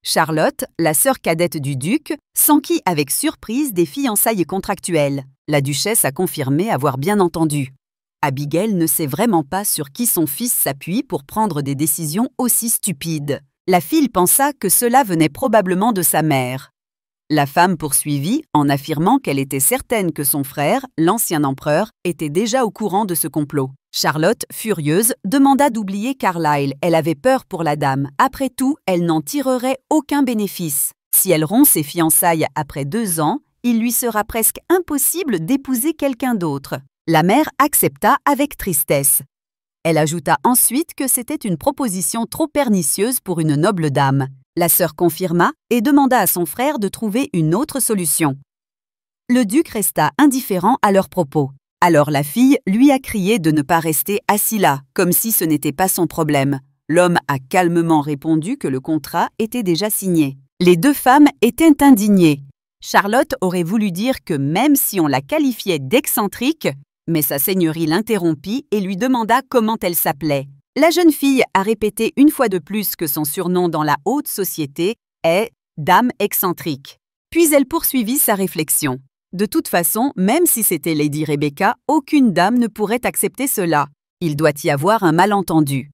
Charlotte, la sœur cadette du duc, s'enquit avec surprise des fiançailles contractuelles. La duchesse a confirmé avoir bien entendu. Abigail ne sait vraiment pas sur qui son fils s'appuie pour prendre des décisions aussi stupides. La fille pensa que cela venait probablement de sa mère. La femme poursuivit en affirmant qu'elle était certaine que son frère, l'ancien empereur, était déjà au courant de ce complot. Charlotte, furieuse, demanda d'oublier Carlyle. Elle avait peur pour la dame. Après tout, elle n'en tirerait aucun bénéfice. Si elle rompt ses fiançailles après 2 ans, il lui sera presque impossible d'épouser quelqu'un d'autre. La mère accepta avec tristesse. Elle ajouta ensuite que c'était une proposition trop pernicieuse pour une noble dame. La sœur confirma et demanda à son frère de trouver une autre solution. Le duc resta indifférent à leurs propos. Alors la fille lui a crié de ne pas rester assis là, comme si ce n'était pas son problème. L'homme a calmement répondu que le contrat était déjà signé. Les 2 femmes étaient indignées. Charlotte aurait voulu dire que même si on la qualifiait d'excentrique, mais sa seigneurie l'interrompit et lui demanda comment elle s'appelait. La jeune fille a répété une fois de plus que son surnom dans la haute société est « dame excentrique ». Puis elle poursuivit sa réflexion. De toute façon, même si c'était Lady Rebecca, aucune dame ne pourrait accepter cela. Il doit y avoir un malentendu.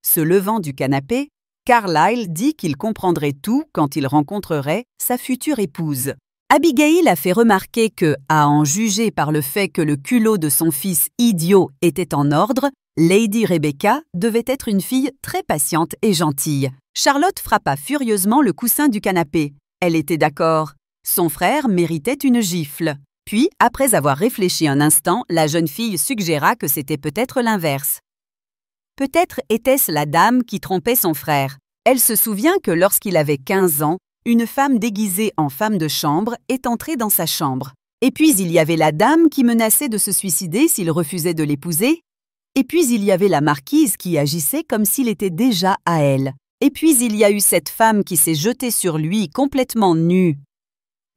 Se levant du canapé, Carlyle dit qu'il comprendrait tout quand il rencontrerait sa future épouse. Abigail a fait remarquer que, à en juger par le fait que le culot de son fils idiot était en ordre, Lady Rebecca devait être une fille très patiente et gentille. Charlotte frappa furieusement le coussin du canapé. Elle était d'accord. Son frère méritait une gifle. Puis, après avoir réfléchi un instant, la jeune fille suggéra que c'était peut-être l'inverse. Peut-être était-ce la dame qui trompait son frère. Elle se souvient que lorsqu'il avait 15 ans, une femme déguisée en femme de chambre est entrée dans sa chambre. Et puis il y avait la dame qui menaçait de se suicider s'il refusait de l'épouser. Et puis il y avait la marquise qui agissait comme s'il était déjà à elle. Et puis il y a eu cette femme qui s'est jetée sur lui complètement nue.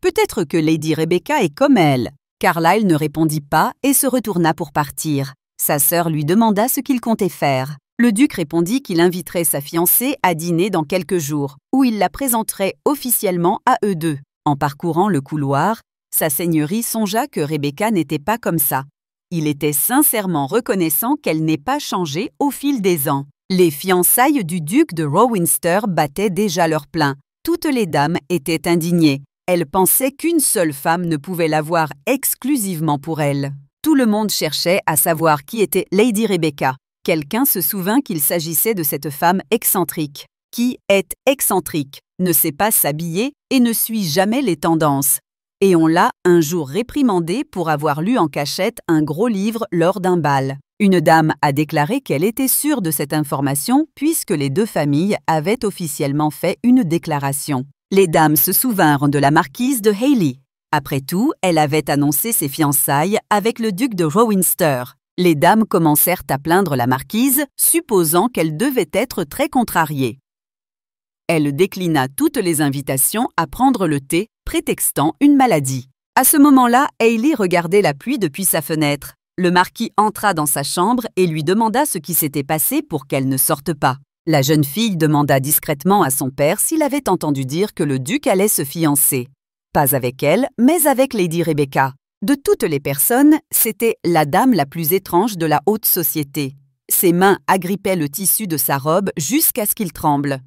Peut-être que Lady Rebecca est comme elle. Carlyle ne répondit pas et se retourna pour partir. Sa sœur lui demanda ce qu'il comptait faire. Le duc répondit qu'il inviterait sa fiancée à dîner dans quelques jours, où il la présenterait officiellement à eux deux. En parcourant le couloir, sa seigneurie songea que Rebecca n'était pas comme ça. Il était sincèrement reconnaissant qu'elle n'ait pas changé au fil des ans. Les fiançailles du duc de Rowinster battaient déjà leur plein. Toutes les dames étaient indignées. Elles pensaient qu'une seule femme ne pouvait l'avoir exclusivement pour elle. Tout le monde cherchait à savoir qui était Lady Rebecca. Quelqu'un se souvint qu'il s'agissait de cette femme excentrique. Qui est excentrique, ne sait pas s'habiller et ne suit jamais les tendances. Et on l'a un jour réprimandée pour avoir lu en cachette un gros livre lors d'un bal. Une dame a déclaré qu'elle était sûre de cette information puisque les deux familles avaient officiellement fait une déclaration. Les dames se souvinrent de la marquise de Hailey. Après tout, elle avait annoncé ses fiançailles avec le duc de Rowinster. Les dames commencèrent à plaindre la marquise, supposant qu'elle devait être très contrariée. Elle déclina toutes les invitations à prendre le thé, prétextant une maladie. À ce moment-là, Hailey regardait la pluie depuis sa fenêtre. Le marquis entra dans sa chambre et lui demanda ce qui s'était passé pour qu'elle ne sorte pas. La jeune fille demanda discrètement à son père s'il avait entendu dire que le duc allait se fiancer. Pas avec elle, mais avec Lady Rebecca. De toutes les personnes, c'était la dame la plus étrange de la haute société. Ses mains agrippaient le tissu de sa robe jusqu'à ce qu'il tremble.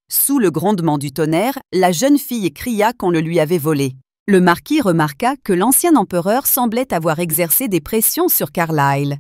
Sous le grondement du tonnerre, la jeune fille cria qu'on le lui avait volé. Le marquis remarqua que l'ancien empereur semblait avoir exercé des pressions sur Carlyle.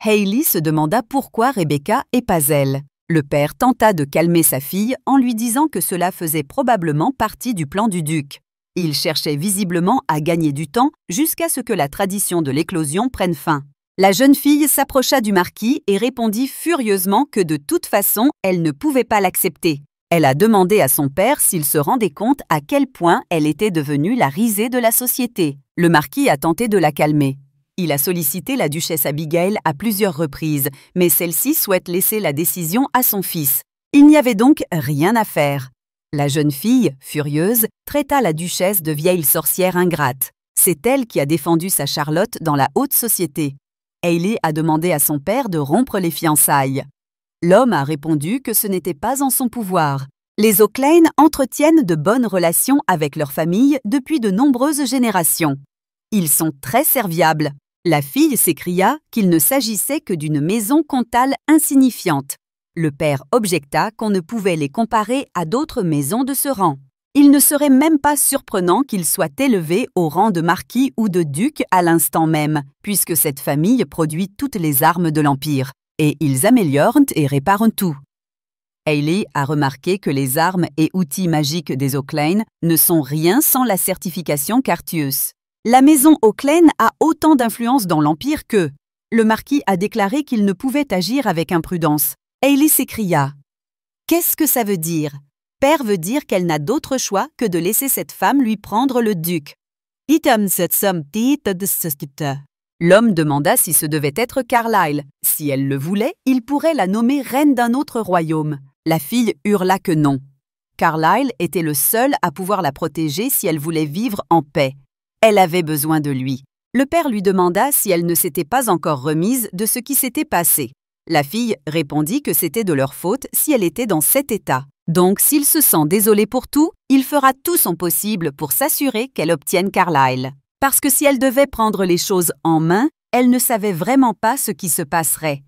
Hailey se demanda pourquoi Rebecca et pas elle. Le père tenta de calmer sa fille en lui disant que cela faisait probablement partie du plan du duc. Il cherchait visiblement à gagner du temps jusqu'à ce que la tradition de l'éclosion prenne fin. La jeune fille s'approcha du marquis et répondit furieusement que de toute façon, elle ne pouvait pas l'accepter. Elle a demandé à son père s'il se rendait compte à quel point elle était devenue la risée de la société. Le marquis a tenté de la calmer. Il a sollicité la duchesse Abigail à plusieurs reprises, mais celle-ci souhaite laisser la décision à son fils. Il n'y avait donc rien à faire. La jeune fille, furieuse, traita la duchesse de vieille sorcière ingrate. C'est elle qui a défendu sa Charlotte dans la haute société. Hailey a demandé à son père de rompre les fiançailles. L'homme a répondu que ce n'était pas en son pouvoir. Les O'Clane entretiennent de bonnes relations avec leur famille depuis de nombreuses générations. Ils sont très serviables. La fille s'écria qu'il ne s'agissait que d'une maison comtale insignifiante. Le père objecta qu'on ne pouvait les comparer à d'autres maisons de ce rang. Il ne serait même pas surprenant qu'ils soient élevés au rang de marquis ou de duc à l'instant même, puisque cette famille produit toutes les armes de l'Empire, et ils améliorent et réparent tout. Hailey a remarqué que les armes et outils magiques des O'Clane ne sont rien sans la certification Cartius. La maison O'Clane a autant d'influence dans l'Empire que... Le marquis a déclaré qu'il ne pouvait agir avec imprudence. Hailey s'écria. « Qu'est-ce que ça veut dire ? Père veut dire qu'elle n'a d'autre choix que de laisser cette femme lui prendre le duc. » L'homme demanda si ce devait être Carlyle. Si elle le voulait, il pourrait la nommer reine d'un autre royaume. La fille hurla que non. Carlyle était le seul à pouvoir la protéger si elle voulait vivre en paix. Elle avait besoin de lui. Le père lui demanda si elle ne s'était pas encore remise de ce qui s'était passé. La fille répondit que c'était de leur faute si elle était dans cet état. Donc, s'il se sent désolé pour tout, il fera tout son possible pour s'assurer qu'elle obtienne Carlyle. Parce que si elle devait prendre les choses en main, elle ne savait vraiment pas ce qui se passerait.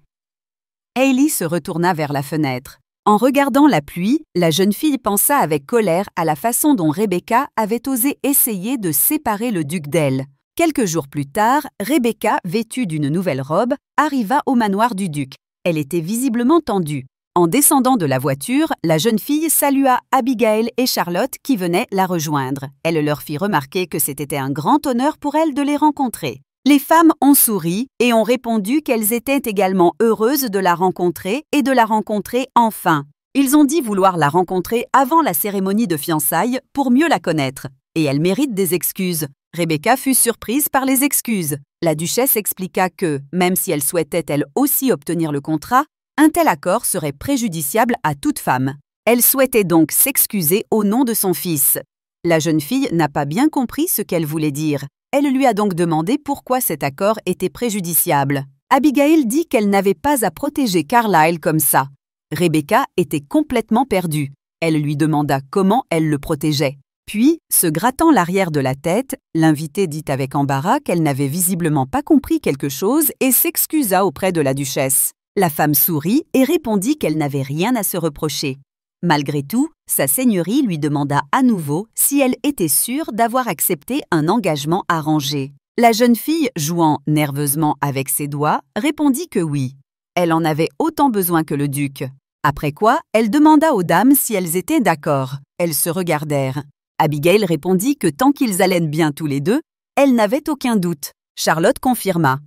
Hailey se retourna vers la fenêtre. En regardant la pluie, la jeune fille pensa avec colère à la façon dont Rebecca avait osé essayer de séparer le duc d'elle. Quelques jours plus tard, Rebecca, vêtue d'une nouvelle robe, arriva au manoir du duc. Elle était visiblement tendue. En descendant de la voiture, la jeune fille salua Abigail et Charlotte qui venaient la rejoindre. Elle leur fit remarquer que c'était un grand honneur pour elles de les rencontrer. Les femmes ont souri et ont répondu qu'elles étaient également heureuses de la rencontrer et de la rencontrer enfin. Ils ont dit vouloir la rencontrer avant la cérémonie de fiançailles pour mieux la connaître. Et elle mérite des excuses. Rebecca fut surprise par les excuses. La duchesse expliqua que, même si elle souhaitait elle aussi obtenir le contrat, un tel accord serait préjudiciable à toute femme. Elle souhaitait donc s'excuser au nom de son fils. La jeune fille n'a pas bien compris ce qu'elle voulait dire. Elle lui a donc demandé pourquoi cet accord était préjudiciable. Abigail dit qu'elle n'avait pas à protéger Carlyle comme ça. Rebecca était complètement perdue. Elle lui demanda comment elle le protégeait. Puis, se grattant l'arrière de la tête, l'invitée dit avec embarras qu'elle n'avait visiblement pas compris quelque chose et s'excusa auprès de la duchesse. La femme sourit et répondit qu'elle n'avait rien à se reprocher. Malgré tout, sa seigneurie lui demanda à nouveau si elle était sûre d'avoir accepté un engagement arrangé. La jeune fille, jouant nerveusement avec ses doigts, répondit que oui. Elle en avait autant besoin que le duc. Après quoi, elle demanda aux dames si elles étaient d'accord. Elles se regardèrent. Abigail répondit que tant qu'ils allaient bien tous les deux, elle n'avait aucun doute. Charlotte confirma.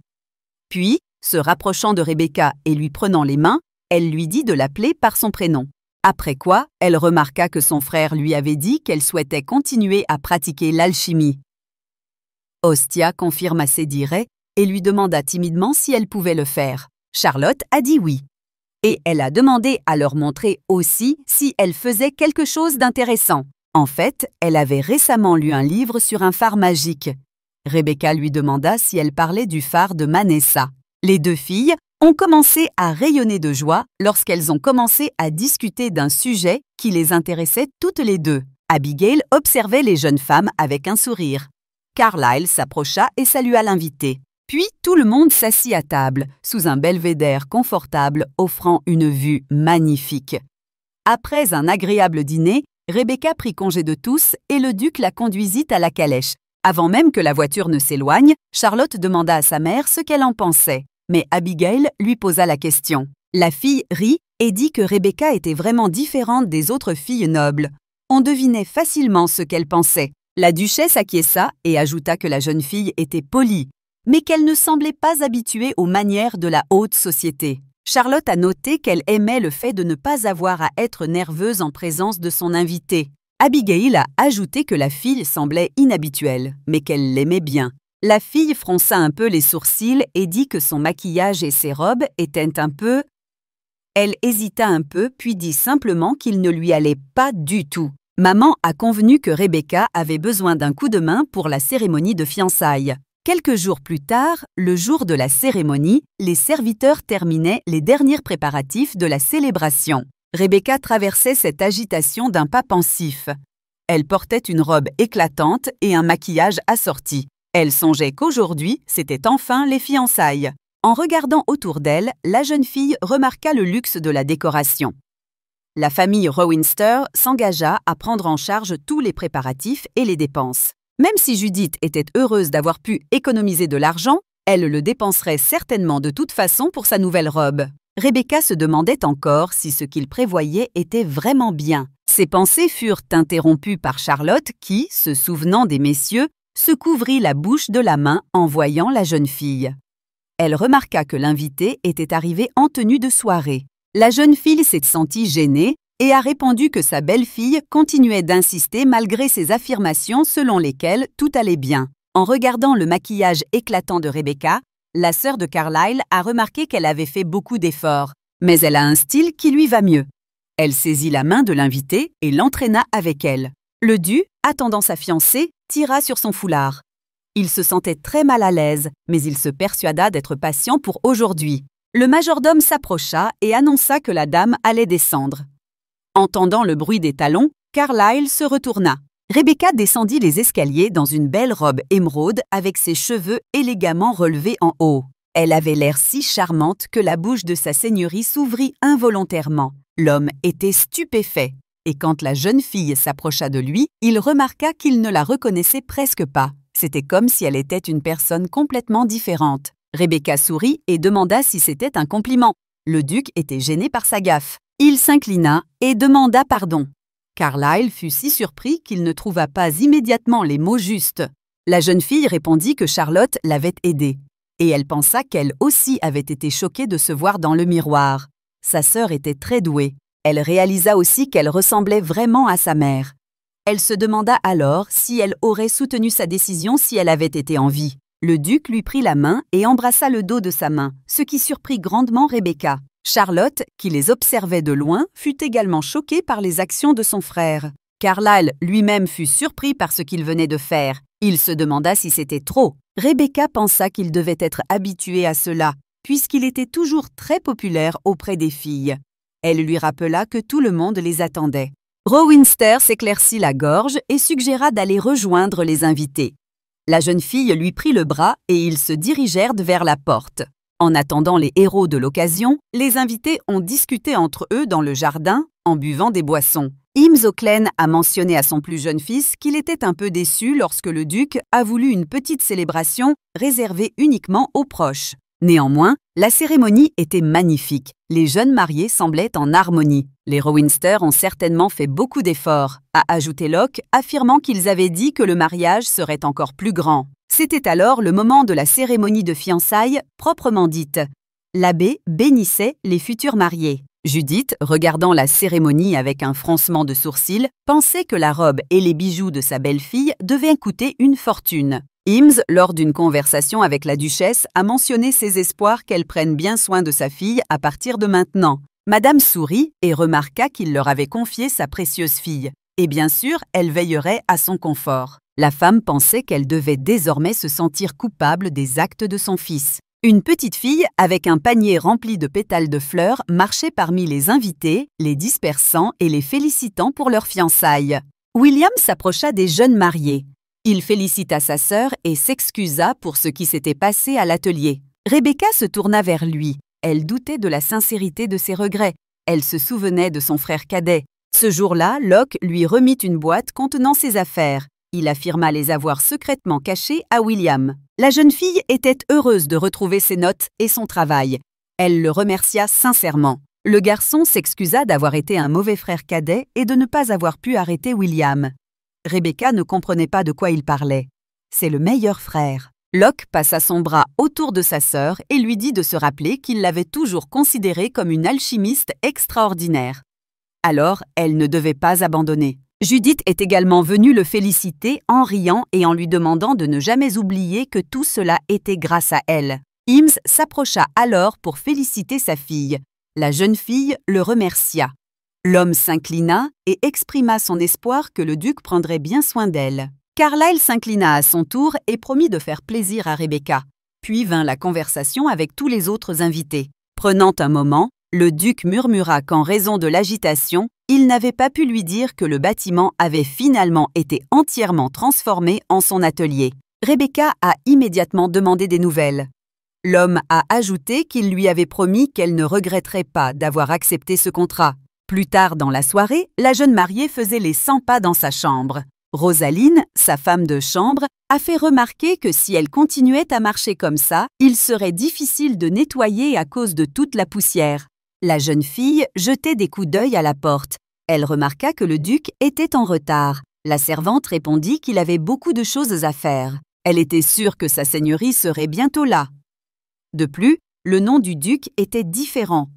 Puis, se rapprochant de Rebecca et lui prenant les mains, elle lui dit de l'appeler par son prénom. Après quoi, elle remarqua que son frère lui avait dit qu'elle souhaitait continuer à pratiquer l'alchimie. Ostia confirma ses dires et lui demanda timidement si elle pouvait le faire. Charlotte a dit oui. Et elle a demandé à leur montrer aussi si elle faisait quelque chose d'intéressant. En fait, elle avait récemment lu un livre sur un phare magique. Rebecca lui demanda si elle parlait du phare de Manessa. Les deux filles ont commencé à rayonner de joie lorsqu'elles ont commencé à discuter d'un sujet qui les intéressait toutes les deux. Abigail observait les jeunes femmes avec un sourire. Carlyle s'approcha et salua l'invité. Puis tout le monde s'assit à table, sous un belvédère confortable offrant une vue magnifique. Après un agréable dîner, Rebecca prit congé de tous et le duc la conduisit à la calèche. Avant même que la voiture ne s'éloigne, Charlotte demanda à sa mère ce qu'elle en pensait. Mais Abigail lui posa la question. La fille rit et dit que Rebecca était vraiment différente des autres filles nobles. On devinait facilement ce qu'elle pensait. La duchesse acquiesça et ajouta que la jeune fille était polie, mais qu'elle ne semblait pas habituée aux manières de la haute société. Charlotte a noté qu'elle aimait le fait de ne pas avoir à être nerveuse en présence de son invité. Abigail a ajouté que la fille semblait inhabituelle, mais qu'elle l'aimait bien. La fille fronça un peu les sourcils et dit que son maquillage et ses robes étaient un peu... Elle hésita un peu, puis dit simplement qu'il ne lui allait pas du tout. Maman a convenu que Rebecca avait besoin d'un coup de main pour la cérémonie de fiançailles. Quelques jours plus tard, le jour de la cérémonie, les serviteurs terminaient les derniers préparatifs de la célébration. Rebecca traversait cette agitation d'un pas pensif. Elle portait une robe éclatante et un maquillage assorti. Elle songeait qu'aujourd'hui, c'était enfin les fiançailles. En regardant autour d'elle, la jeune fille remarqua le luxe de la décoration. La famille Rowinster s'engagea à prendre en charge tous les préparatifs et les dépenses. Même si Judith était heureuse d'avoir pu économiser de l'argent, elle le dépenserait certainement de toute façon pour sa nouvelle robe. Rebecca se demandait encore si ce qu'il prévoyait était vraiment bien. Ses pensées furent interrompues par Charlotte qui, se souvenant des messieurs, se couvrit la bouche de la main en voyant la jeune fille. Elle remarqua que l'invité était arrivé en tenue de soirée. La jeune fille s'est sentie gênée et a répondu que sa belle-fille continuait d'insister malgré ses affirmations selon lesquelles tout allait bien. En regardant le maquillage éclatant de Rebecca, la sœur de Carlyle a remarqué qu'elle avait fait beaucoup d'efforts, mais elle a un style qui lui va mieux. Elle saisit la main de l'invité et l'entraîna avec elle. Le dû, attendant sa fiancée, tira sur son foulard. Il se sentait très mal à l'aise, mais il se persuada d'être patient pour aujourd'hui. Le majordome s'approcha et annonça que la dame allait descendre. Entendant le bruit des talons, Carlyle se retourna. Rebecca descendit les escaliers dans une belle robe émeraude avec ses cheveux élégamment relevés en haut. Elle avait l'air si charmante que la bouche de sa seigneurie s'ouvrit involontairement. L'homme était stupéfait, et quand la jeune fille s'approcha de lui, il remarqua qu'il ne la reconnaissait presque pas. C'était comme si elle était une personne complètement différente. Rebecca sourit et demanda si c'était un compliment. Le duc était gêné par sa gaffe. Il s'inclina et demanda pardon. Carlyle fut si surpris qu'il ne trouva pas immédiatement les mots justes. La jeune fille répondit que Charlotte l'avait aidée, et elle pensa qu'elle aussi avait été choquée de se voir dans le miroir. Sa sœur était très douée. Elle réalisa aussi qu'elle ressemblait vraiment à sa mère. Elle se demanda alors si elle aurait soutenu sa décision si elle avait été en vie. Le duc lui prit la main et embrassa le dos de sa main, ce qui surprit grandement Rebecca. Charlotte, qui les observait de loin, fut également choquée par les actions de son frère. Carlyle lui-même fut surpris par ce qu'il venait de faire. Il se demanda si c'était trop. Rebecca pensa qu'il devait être habitué à cela, puisqu'il était toujours très populaire auprès des filles. Elle lui rappela que tout le monde les attendait. Rowinster s'éclaircit la gorge et suggéra d'aller rejoindre les invités. La jeune fille lui prit le bras et ils se dirigèrent vers la porte. En attendant les héros de l'occasion, les invités ont discuté entre eux dans le jardin en buvant des boissons. Eames Auckland a mentionné à son plus jeune fils qu'il était un peu déçu lorsque le duc a voulu une petite célébration réservée uniquement aux proches. Néanmoins, la cérémonie était magnifique. Les jeunes mariés semblaient en harmonie. Les Rowinster ont certainement fait beaucoup d'efforts, a ajouté Locke, affirmant qu'ils avaient dit que le mariage serait encore plus grand. C'était alors le moment de la cérémonie de fiançailles proprement dite. L'abbé bénissait les futurs mariés. Judith, regardant la cérémonie avec un froncement de sourcils, pensait que la robe et les bijoux de sa belle-fille devaient coûter une fortune. Eames, lors d'une conversation avec la duchesse, a mentionné ses espoirs qu'elle prenne bien soin de sa fille à partir de maintenant. Madame sourit et remarqua qu'il leur avait confié sa précieuse fille. Et bien sûr, elle veillerait à son confort. La femme pensait qu'elle devait désormais se sentir coupable des actes de son fils. Une petite fille, avec un panier rempli de pétales de fleurs, marchait parmi les invités, les dispersant et les félicitant pour leurs fiançailles. William s'approcha des jeunes mariés. Il félicita sa sœur et s'excusa pour ce qui s'était passé à l'atelier. Rebecca se tourna vers lui. Elle doutait de la sincérité de ses regrets. Elle se souvenait de son frère cadet. Ce jour-là, Locke lui remit une boîte contenant ses affaires. Il affirma les avoir secrètement cachées à William. La jeune fille était heureuse de retrouver ses notes et son travail. Elle le remercia sincèrement. Le garçon s'excusa d'avoir été un mauvais frère cadet et de ne pas avoir pu arrêter William. Rebecca ne comprenait pas de quoi il parlait. C'est le meilleur frère. Locke passa son bras autour de sa sœur et lui dit de se rappeler qu'il l'avait toujours considérée comme une alchimiste extraordinaire. Alors, elle ne devait pas abandonner. Judith est également venue le féliciter en riant et en lui demandant de ne jamais oublier que tout cela était grâce à elle. Eames s'approcha alors pour féliciter sa fille. La jeune fille le remercia. L'homme s'inclina et exprima son espoir que le duc prendrait bien soin d'elle. Carlyle s'inclina à son tour et promit de faire plaisir à Rebecca. Puis vint la conversation avec tous les autres invités. Prenant un moment, le duc murmura qu'en raison de l'agitation, il n'avait pas pu lui dire que le bâtiment avait finalement été entièrement transformé en son atelier. Rebecca a immédiatement demandé des nouvelles. L'homme a ajouté qu'il lui avait promis qu'elle ne regretterait pas d'avoir accepté ce contrat. Plus tard dans la soirée, la jeune mariée faisait les 100 pas dans sa chambre. Rosaline, sa femme de chambre, a fait remarquer que si elle continuait à marcher comme ça, il serait difficile de nettoyer à cause de toute la poussière. La jeune fille jetait des coups d'œil à la porte. Elle remarqua que le duc était en retard. La servante répondit qu'il avait beaucoup de choses à faire. Elle était sûre que sa seigneurie serait bientôt là. De plus, le nom du duc était différent.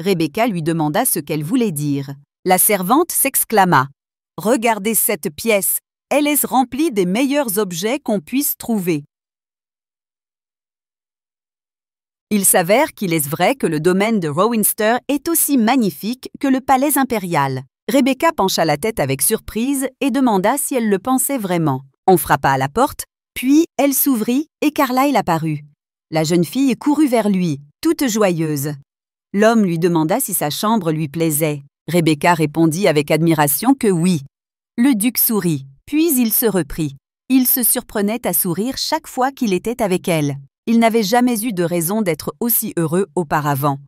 Rebecca lui demanda ce qu'elle voulait dire. La servante s'exclama. « Regardez cette pièce, elle est remplie des meilleurs objets qu'on puisse trouver. » Il s'avère qu'il est vrai que le domaine de Rowinster est aussi magnifique que le palais impérial. Rebecca pencha la tête avec surprise et demanda si elle le pensait vraiment. On frappa à la porte, puis elle s'ouvrit et Carlyle apparut. La jeune fille courut vers lui, toute joyeuse. L'homme lui demanda si sa chambre lui plaisait. Rebecca répondit avec admiration que oui. Le duc sourit, puis il se reprit. Il se surprenait à sourire chaque fois qu'il était avec elle. Il n'avait jamais eu de raison d'être aussi heureux auparavant.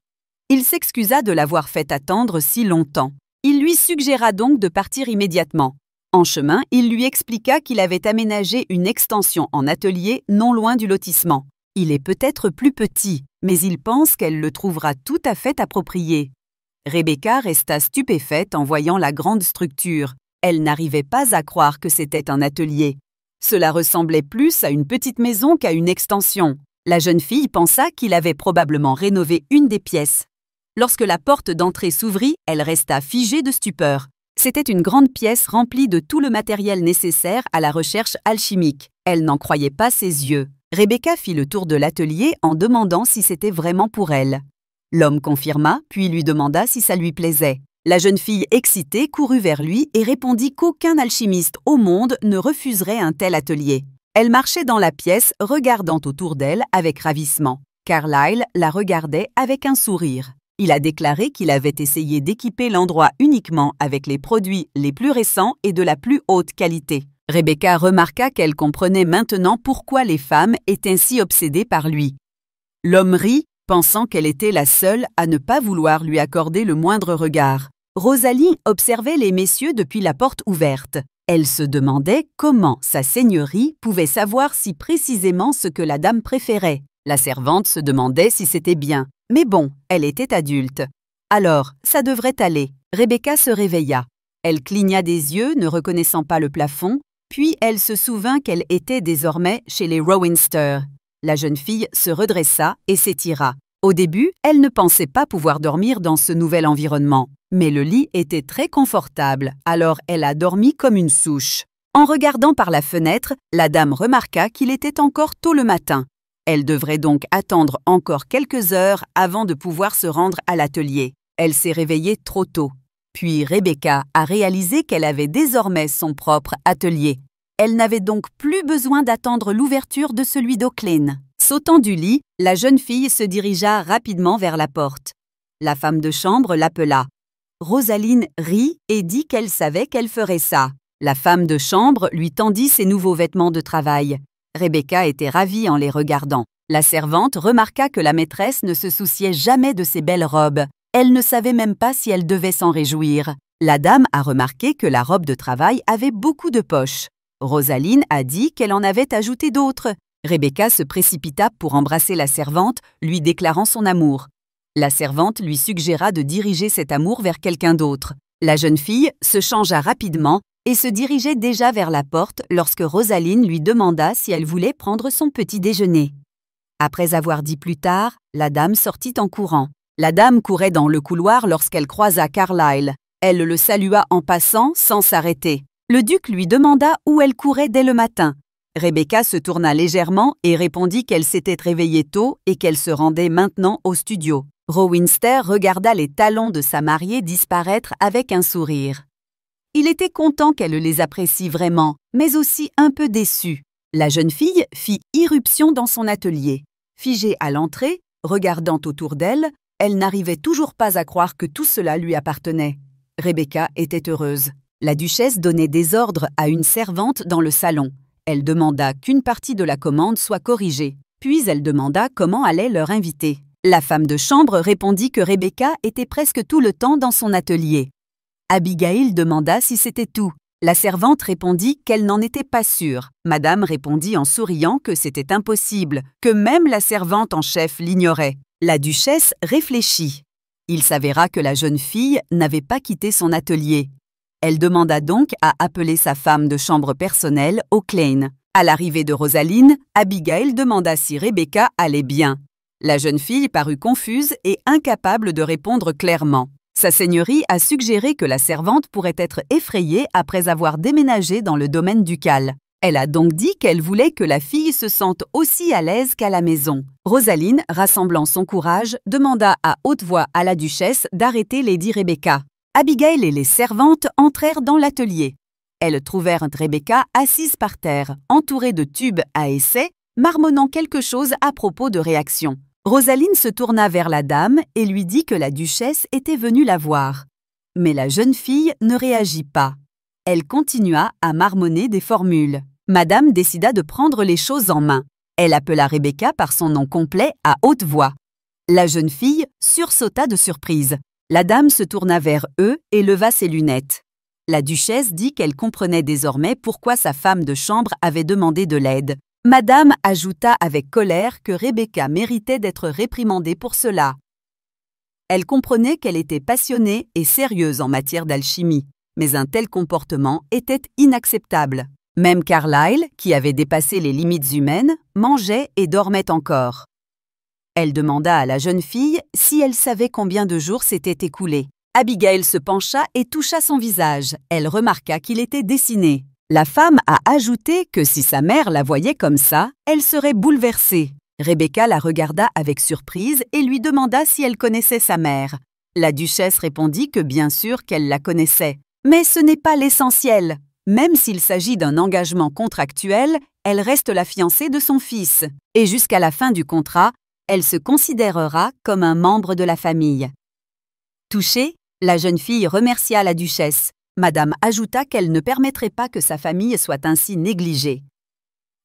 Il s'excusa de l'avoir fait attendre si longtemps. Il lui suggéra donc de partir immédiatement. En chemin, il lui expliqua qu'il avait aménagé une extension en atelier non loin du lotissement. Il est peut-être plus petit, mais il pense qu'elle le trouvera tout à fait approprié. Rebecca resta stupéfaite en voyant la grande structure. Elle n'arrivait pas à croire que c'était un atelier. Cela ressemblait plus à une petite maison qu'à une extension. La jeune fille pensa qu'il avait probablement rénové une des pièces. Lorsque la porte d'entrée s'ouvrit, elle resta figée de stupeur. C'était une grande pièce remplie de tout le matériel nécessaire à la recherche alchimique. Elle n'en croyait pas ses yeux. Rebecca fit le tour de l'atelier en demandant si c'était vraiment pour elle. L'homme confirma, puis lui demanda si ça lui plaisait. La jeune fille excitée courut vers lui et répondit qu'aucun alchimiste au monde ne refuserait un tel atelier. Elle marchait dans la pièce, regardant autour d'elle avec ravissement. Carlyle la regardait avec un sourire. Il a déclaré qu'il avait essayé d'équiper l'endroit uniquement avec les produits les plus récents et de la plus haute qualité. Rebecca remarqua qu'elle comprenait maintenant pourquoi les femmes étaient si obsédées par lui. L'homme rit, pensant qu'elle était la seule à ne pas vouloir lui accorder le moindre regard. Rosalie observait les messieurs depuis la porte ouverte. Elle se demandait comment sa seigneurie pouvait savoir si précisément ce que la dame préférait. La servante se demandait si c'était bien. Mais bon, elle était adulte. Alors, ça devrait aller. Rebecca se réveilla. Elle cligna des yeux, ne reconnaissant pas le plafond, puis elle se souvint qu'elle était désormais chez les Rowinster. La jeune fille se redressa et s'étira. Au début, elle ne pensait pas pouvoir dormir dans ce nouvel environnement. Mais le lit était très confortable, alors elle a dormi comme une souche. En regardant par la fenêtre, la dame remarqua qu'il était encore tôt le matin. Elle devrait donc attendre encore quelques heures avant de pouvoir se rendre à l'atelier. Elle s'est réveillée trop tôt. Puis Rebecca a réalisé qu'elle avait désormais son propre atelier. Elle n'avait donc plus besoin d'attendre l'ouverture de celui d'Oakland. Sautant du lit, la jeune fille se dirigea rapidement vers la porte. La femme de chambre l'appela. Rosaline rit et dit qu'elle savait qu'elle ferait ça. La femme de chambre lui tendit ses nouveaux vêtements de travail. Rebecca était ravie en les regardant. La servante remarqua que la maîtresse ne se souciait jamais de ses belles robes. Elle ne savait même pas si elle devait s'en réjouir. La dame a remarqué que la robe de travail avait beaucoup de poches. Rosaline a dit qu'elle en avait ajouté d'autres. Rebecca se précipita pour embrasser la servante, lui déclarant son amour. La servante lui suggéra de diriger cet amour vers quelqu'un d'autre. La jeune fille se changea rapidement et se dirigeait déjà vers la porte lorsque Rosaline lui demanda si elle voulait prendre son petit déjeuner. Après avoir dit plus tard, la dame sortit en courant. La dame courait dans le couloir lorsqu'elle croisa Carlyle. Elle le salua en passant sans s'arrêter. Le duc lui demanda où elle courait dès le matin. Rebecca se tourna légèrement et répondit qu'elle s'était réveillée tôt et qu'elle se rendait maintenant au studio. Rowinster regarda les talons de sa mariée disparaître avec un sourire. Il était content qu'elle les apprécie vraiment, mais aussi un peu déçu. La jeune fille fit irruption dans son atelier. Figée à l'entrée, regardant autour d'elle, elle n'arrivait toujours pas à croire que tout cela lui appartenait. Rebecca était heureuse. La duchesse donnait des ordres à une servante dans le salon. Elle demanda qu'une partie de la commande soit corrigée. Puis elle demanda comment allait leur invité. La femme de chambre répondit que Rebecca était presque tout le temps dans son atelier. Abigail demanda si c'était tout. La servante répondit qu'elle n'en était pas sûre. Madame répondit en souriant que c'était impossible, que même la servante en chef l'ignorait. La duchesse réfléchit. Il s'avéra que la jeune fille n'avait pas quitté son atelier. Elle demanda donc à appeler sa femme de chambre personnelle, Oakland. À l'arrivée de Rosaline, Abigail demanda si Rebecca allait bien. La jeune fille parut confuse et incapable de répondre clairement. Sa seigneurie a suggéré que la servante pourrait être effrayée après avoir déménagé dans le domaine ducal. Elle a donc dit qu'elle voulait que la fille se sente aussi à l'aise qu'à la maison. Rosaline, rassemblant son courage, demanda à haute voix à la duchesse d'arrêter Lady Rebecca. Abigail et les servantes entrèrent dans l'atelier. Elles trouvèrent Rebecca assise par terre, entourée de tubes à essai, marmonnant quelque chose à propos de réaction. Rosaline se tourna vers la dame et lui dit que la duchesse était venue la voir. Mais la jeune fille ne réagit pas. Elle continua à marmonner des formules. Madame décida de prendre les choses en main. Elle appela Rebecca par son nom complet à haute voix. La jeune fille sursauta de surprise. La dame se tourna vers eux et leva ses lunettes. La duchesse dit qu'elle comprenait désormais pourquoi sa femme de chambre avait demandé de l'aide. Madame ajouta avec colère que Rebecca méritait d'être réprimandée pour cela. Elle comprenait qu'elle était passionnée et sérieuse en matière d'alchimie, mais un tel comportement était inacceptable. Même Carlyle, qui avait dépassé les limites humaines, mangeait et dormait encore. Elle demanda à la jeune fille si elle savait combien de jours s'étaient écoulés. Abigail se pencha et toucha son visage. Elle remarqua qu'il était dessiné. La femme a ajouté que si sa mère la voyait comme ça, elle serait bouleversée. Rebecca la regarda avec surprise et lui demanda si elle connaissait sa mère. La duchesse répondit que bien sûr qu'elle la connaissait. Mais ce n'est pas l'essentiel. Même s'il s'agit d'un engagement contractuel, elle reste la fiancée de son fils. Et jusqu'à la fin du contrat, elle se considérera comme un membre de la famille. Touchée, la jeune fille remercia la duchesse. Madame ajouta qu'elle ne permettrait pas que sa famille soit ainsi négligée.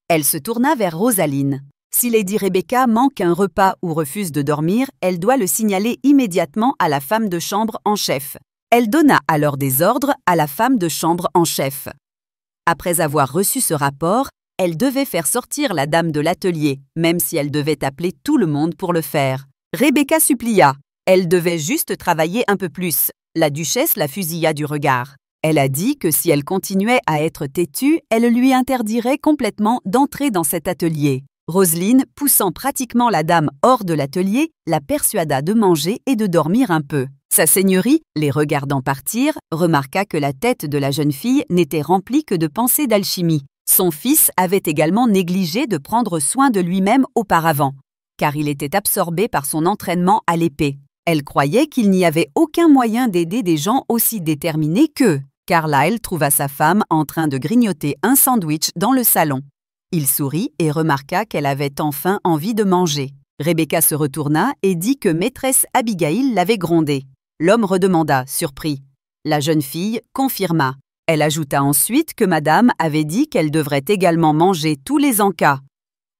Elle se tourna vers Rosaline. Si Lady Rebecca manque un repas ou refuse de dormir, elle doit le signaler immédiatement à la femme de chambre en chef. Elle donna alors des ordres à la femme de chambre en chef. Après avoir reçu ce rapport, elle devait faire sortir la dame de l'atelier, même si elle devait appeler tout le monde pour le faire. Rebecca supplia. Elle devait juste travailler un peu plus. La duchesse la fusilla du regard. Elle a dit que si elle continuait à être têtue, elle lui interdirait complètement d'entrer dans cet atelier. Roseline, poussant pratiquement la dame hors de l'atelier, la persuada de manger et de dormir un peu. Sa seigneurie, les regardant partir, remarqua que la tête de la jeune fille n'était remplie que de pensées d'alchimie. Son fils avait également négligé de prendre soin de lui-même auparavant, car il était absorbé par son entraînement à l'épée. Elle croyait qu'il n'y avait aucun moyen d'aider des gens aussi déterminés qu'eux. Carlyle trouva sa femme en train de grignoter un sandwich dans le salon. Il sourit et remarqua qu'elle avait enfin envie de manger. Rebecca se retourna et dit que maîtresse Abigail l'avait grondée. L'homme redemanda, surpris. La jeune fille confirma. Elle ajouta ensuite que madame avait dit qu'elle devrait également manger tous les encas.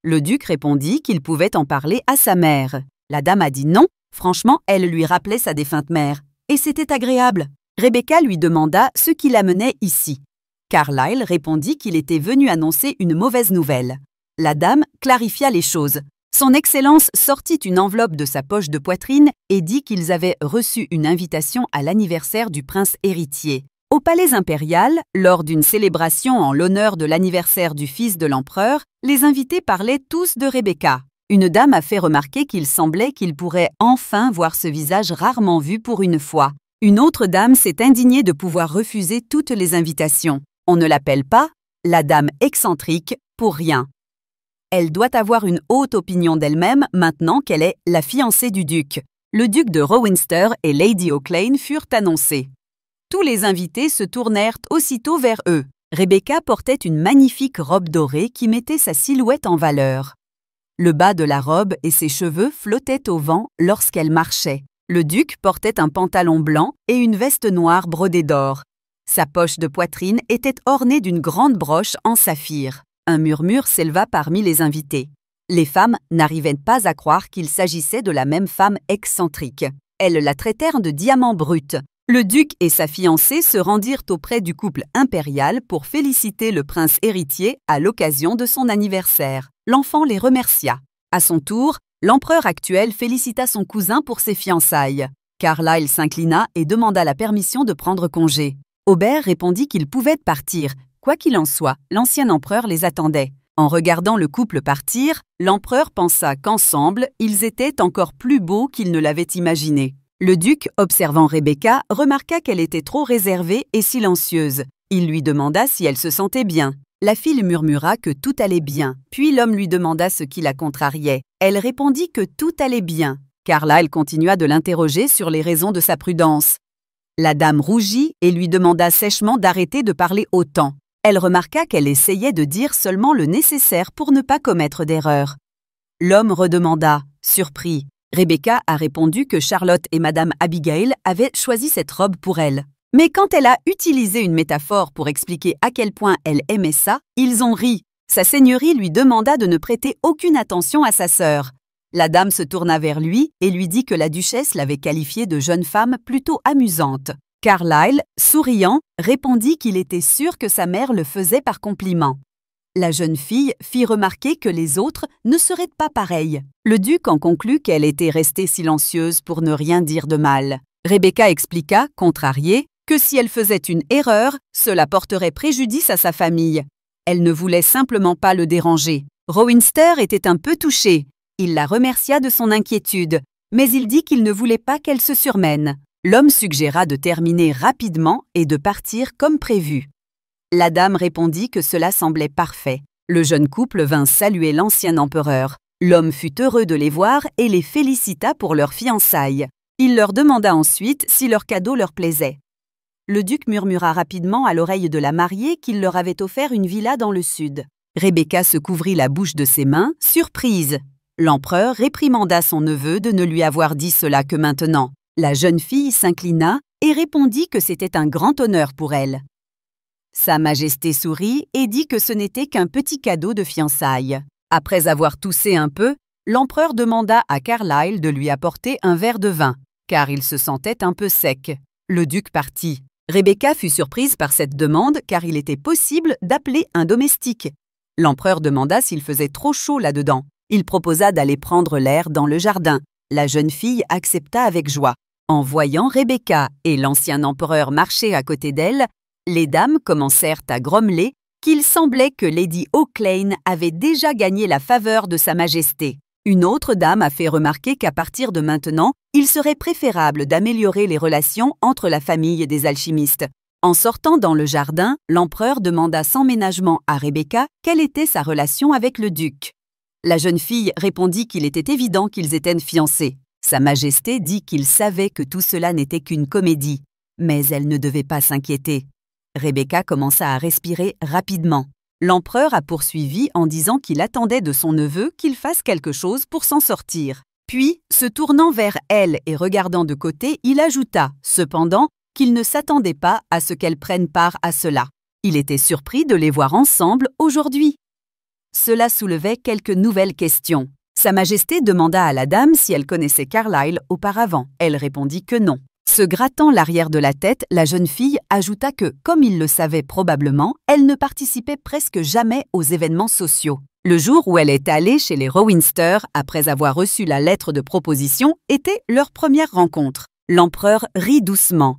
Le duc répondit qu'il pouvait en parler à sa mère. La dame a dit non. Franchement, elle lui rappelait sa défunte mère. Et c'était agréable. Rebecca lui demanda ce qui l'amenait ici. Carlyle répondit qu'il était venu annoncer une mauvaise nouvelle. La dame clarifia les choses. Son Excellence sortit une enveloppe de sa poche de poitrine et dit qu'ils avaient reçu une invitation à l'anniversaire du prince héritier. Au palais impérial, lors d'une célébration en l'honneur de l'anniversaire du fils de l'empereur, les invités parlaient tous de Rebecca. Une dame a fait remarquer qu'il semblait qu'il pourrait enfin voir ce visage rarement vu pour une fois. Une autre dame s'est indignée de pouvoir refuser toutes les invitations. On ne l'appelle pas la dame excentrique pour rien. Elle doit avoir une haute opinion d'elle-même maintenant qu'elle est la fiancée du duc. Le duc de Rowinster et Lady Oaklane furent annoncés. Tous les invités se tournèrent aussitôt vers eux. Rebecca portait une magnifique robe dorée qui mettait sa silhouette en valeur. Le bas de la robe et ses cheveux flottaient au vent lorsqu'elle marchait. Le duc portait un pantalon blanc et une veste noire brodée d'or. Sa poche de poitrine était ornée d'une grande broche en saphir. Un murmure s'éleva parmi les invités. Les femmes n'arrivaient pas à croire qu'il s'agissait de la même femme excentrique. Elles la traitèrent de diamant brut. Le duc et sa fiancée se rendirent auprès du couple impérial pour féliciter le prince héritier à l'occasion de son anniversaire. L'enfant les remercia. À son tour, l'empereur actuel félicita son cousin pour ses fiançailles. Carlyle s'inclina et demanda la permission de prendre congé. Aubert répondit qu'il pouvait partir. Quoi qu'il en soit, l'ancien empereur les attendait. En regardant le couple partir, l'empereur pensa qu'ensemble, ils étaient encore plus beaux qu'il ne l'avait imaginé. Le duc, observant Rebecca, remarqua qu'elle était trop réservée et silencieuse. Il lui demanda si elle se sentait bien. La fille murmura que tout allait bien, puis l'homme lui demanda ce qui la contrariait. Elle répondit que tout allait bien. Carlyle continua de l'interroger sur les raisons de sa prudence. La dame rougit et lui demanda sèchement d'arrêter de parler autant. Elle remarqua qu'elle essayait de dire seulement le nécessaire pour ne pas commettre d'erreur. L'homme redemanda, surpris. Rebecca a répondu que Charlotte et Madame Abigail avaient choisi cette robe pour elle. Mais quand elle a utilisé une métaphore pour expliquer à quel point elle aimait ça, ils ont ri. Sa seigneurie lui demanda de ne prêter aucune attention à sa sœur. La dame se tourna vers lui et lui dit que la duchesse l'avait qualifiée de jeune femme plutôt amusante. Carlyle, souriant, répondit qu'il était sûr que sa mère le faisait par compliment. La jeune fille fit remarquer que les autres ne seraient pas pareils. Le duc en conclut qu'elle était restée silencieuse pour ne rien dire de mal. Rebecca expliqua, contrariée, que si elle faisait une erreur, cela porterait préjudice à sa famille. Elle ne voulait simplement pas le déranger. Rowinster était un peu touché. Il la remercia de son inquiétude, mais il dit qu'il ne voulait pas qu'elle se surmène. L'homme suggéra de terminer rapidement et de partir comme prévu. La dame répondit que cela semblait parfait. Le jeune couple vint saluer l'ancien empereur. L'homme fut heureux de les voir et les félicita pour leur fiançailles. Il leur demanda ensuite si leur cadeau leur plaisait. Le duc murmura rapidement à l'oreille de la mariée qu'il leur avait offert une villa dans le sud. Rebecca se couvrit la bouche de ses mains, surprise. L'empereur réprimanda son neveu de ne lui avoir dit cela que maintenant. La jeune fille s'inclina et répondit que c'était un grand honneur pour elle. Sa Majesté sourit et dit que ce n'était qu'un petit cadeau de fiançailles. Après avoir toussé un peu, l'empereur demanda à Carlyle de lui apporter un verre de vin, car il se sentait un peu sec. Le duc partit. Rebecca fut surprise par cette demande car il était possible d'appeler un domestique. L'empereur demanda s'il faisait trop chaud là-dedans. Il proposa d'aller prendre l'air dans le jardin. La jeune fille accepta avec joie. En voyant Rebecca et l'ancien empereur marcher à côté d'elle, les dames commencèrent à grommeler qu'il semblait que Lady O'Clane avait déjà gagné la faveur de Sa Majesté. Une autre dame a fait remarquer qu'à partir de maintenant, il serait préférable d'améliorer les relations entre la famille des alchimistes. En sortant dans le jardin, l'empereur demanda sans ménagement à Rebecca quelle était sa relation avec le duc. La jeune fille répondit qu'il était évident qu'ils étaient fiancés. Sa Majesté dit qu'il savait que tout cela n'était qu'une comédie, mais elle ne devait pas s'inquiéter. Rebecca commença à respirer rapidement. L'empereur a poursuivi en disant qu'il attendait de son neveu qu'il fasse quelque chose pour s'en sortir. Puis, se tournant vers elle et regardant de côté, il ajouta, cependant, qu'il ne s'attendait pas à ce qu'elle prenne part à cela. Il était surpris de les voir ensemble aujourd'hui. Cela soulevait quelques nouvelles questions. Sa Majesté demanda à la dame si elle connaissait Carlyle auparavant. Elle répondit que non. Se grattant l'arrière de la tête, la jeune fille ajouta que, comme il le savait probablement, elle ne participait presque jamais aux événements sociaux. Le jour où elle est allée chez les Rowinster, après avoir reçu la lettre de proposition, était leur première rencontre. L'empereur rit doucement.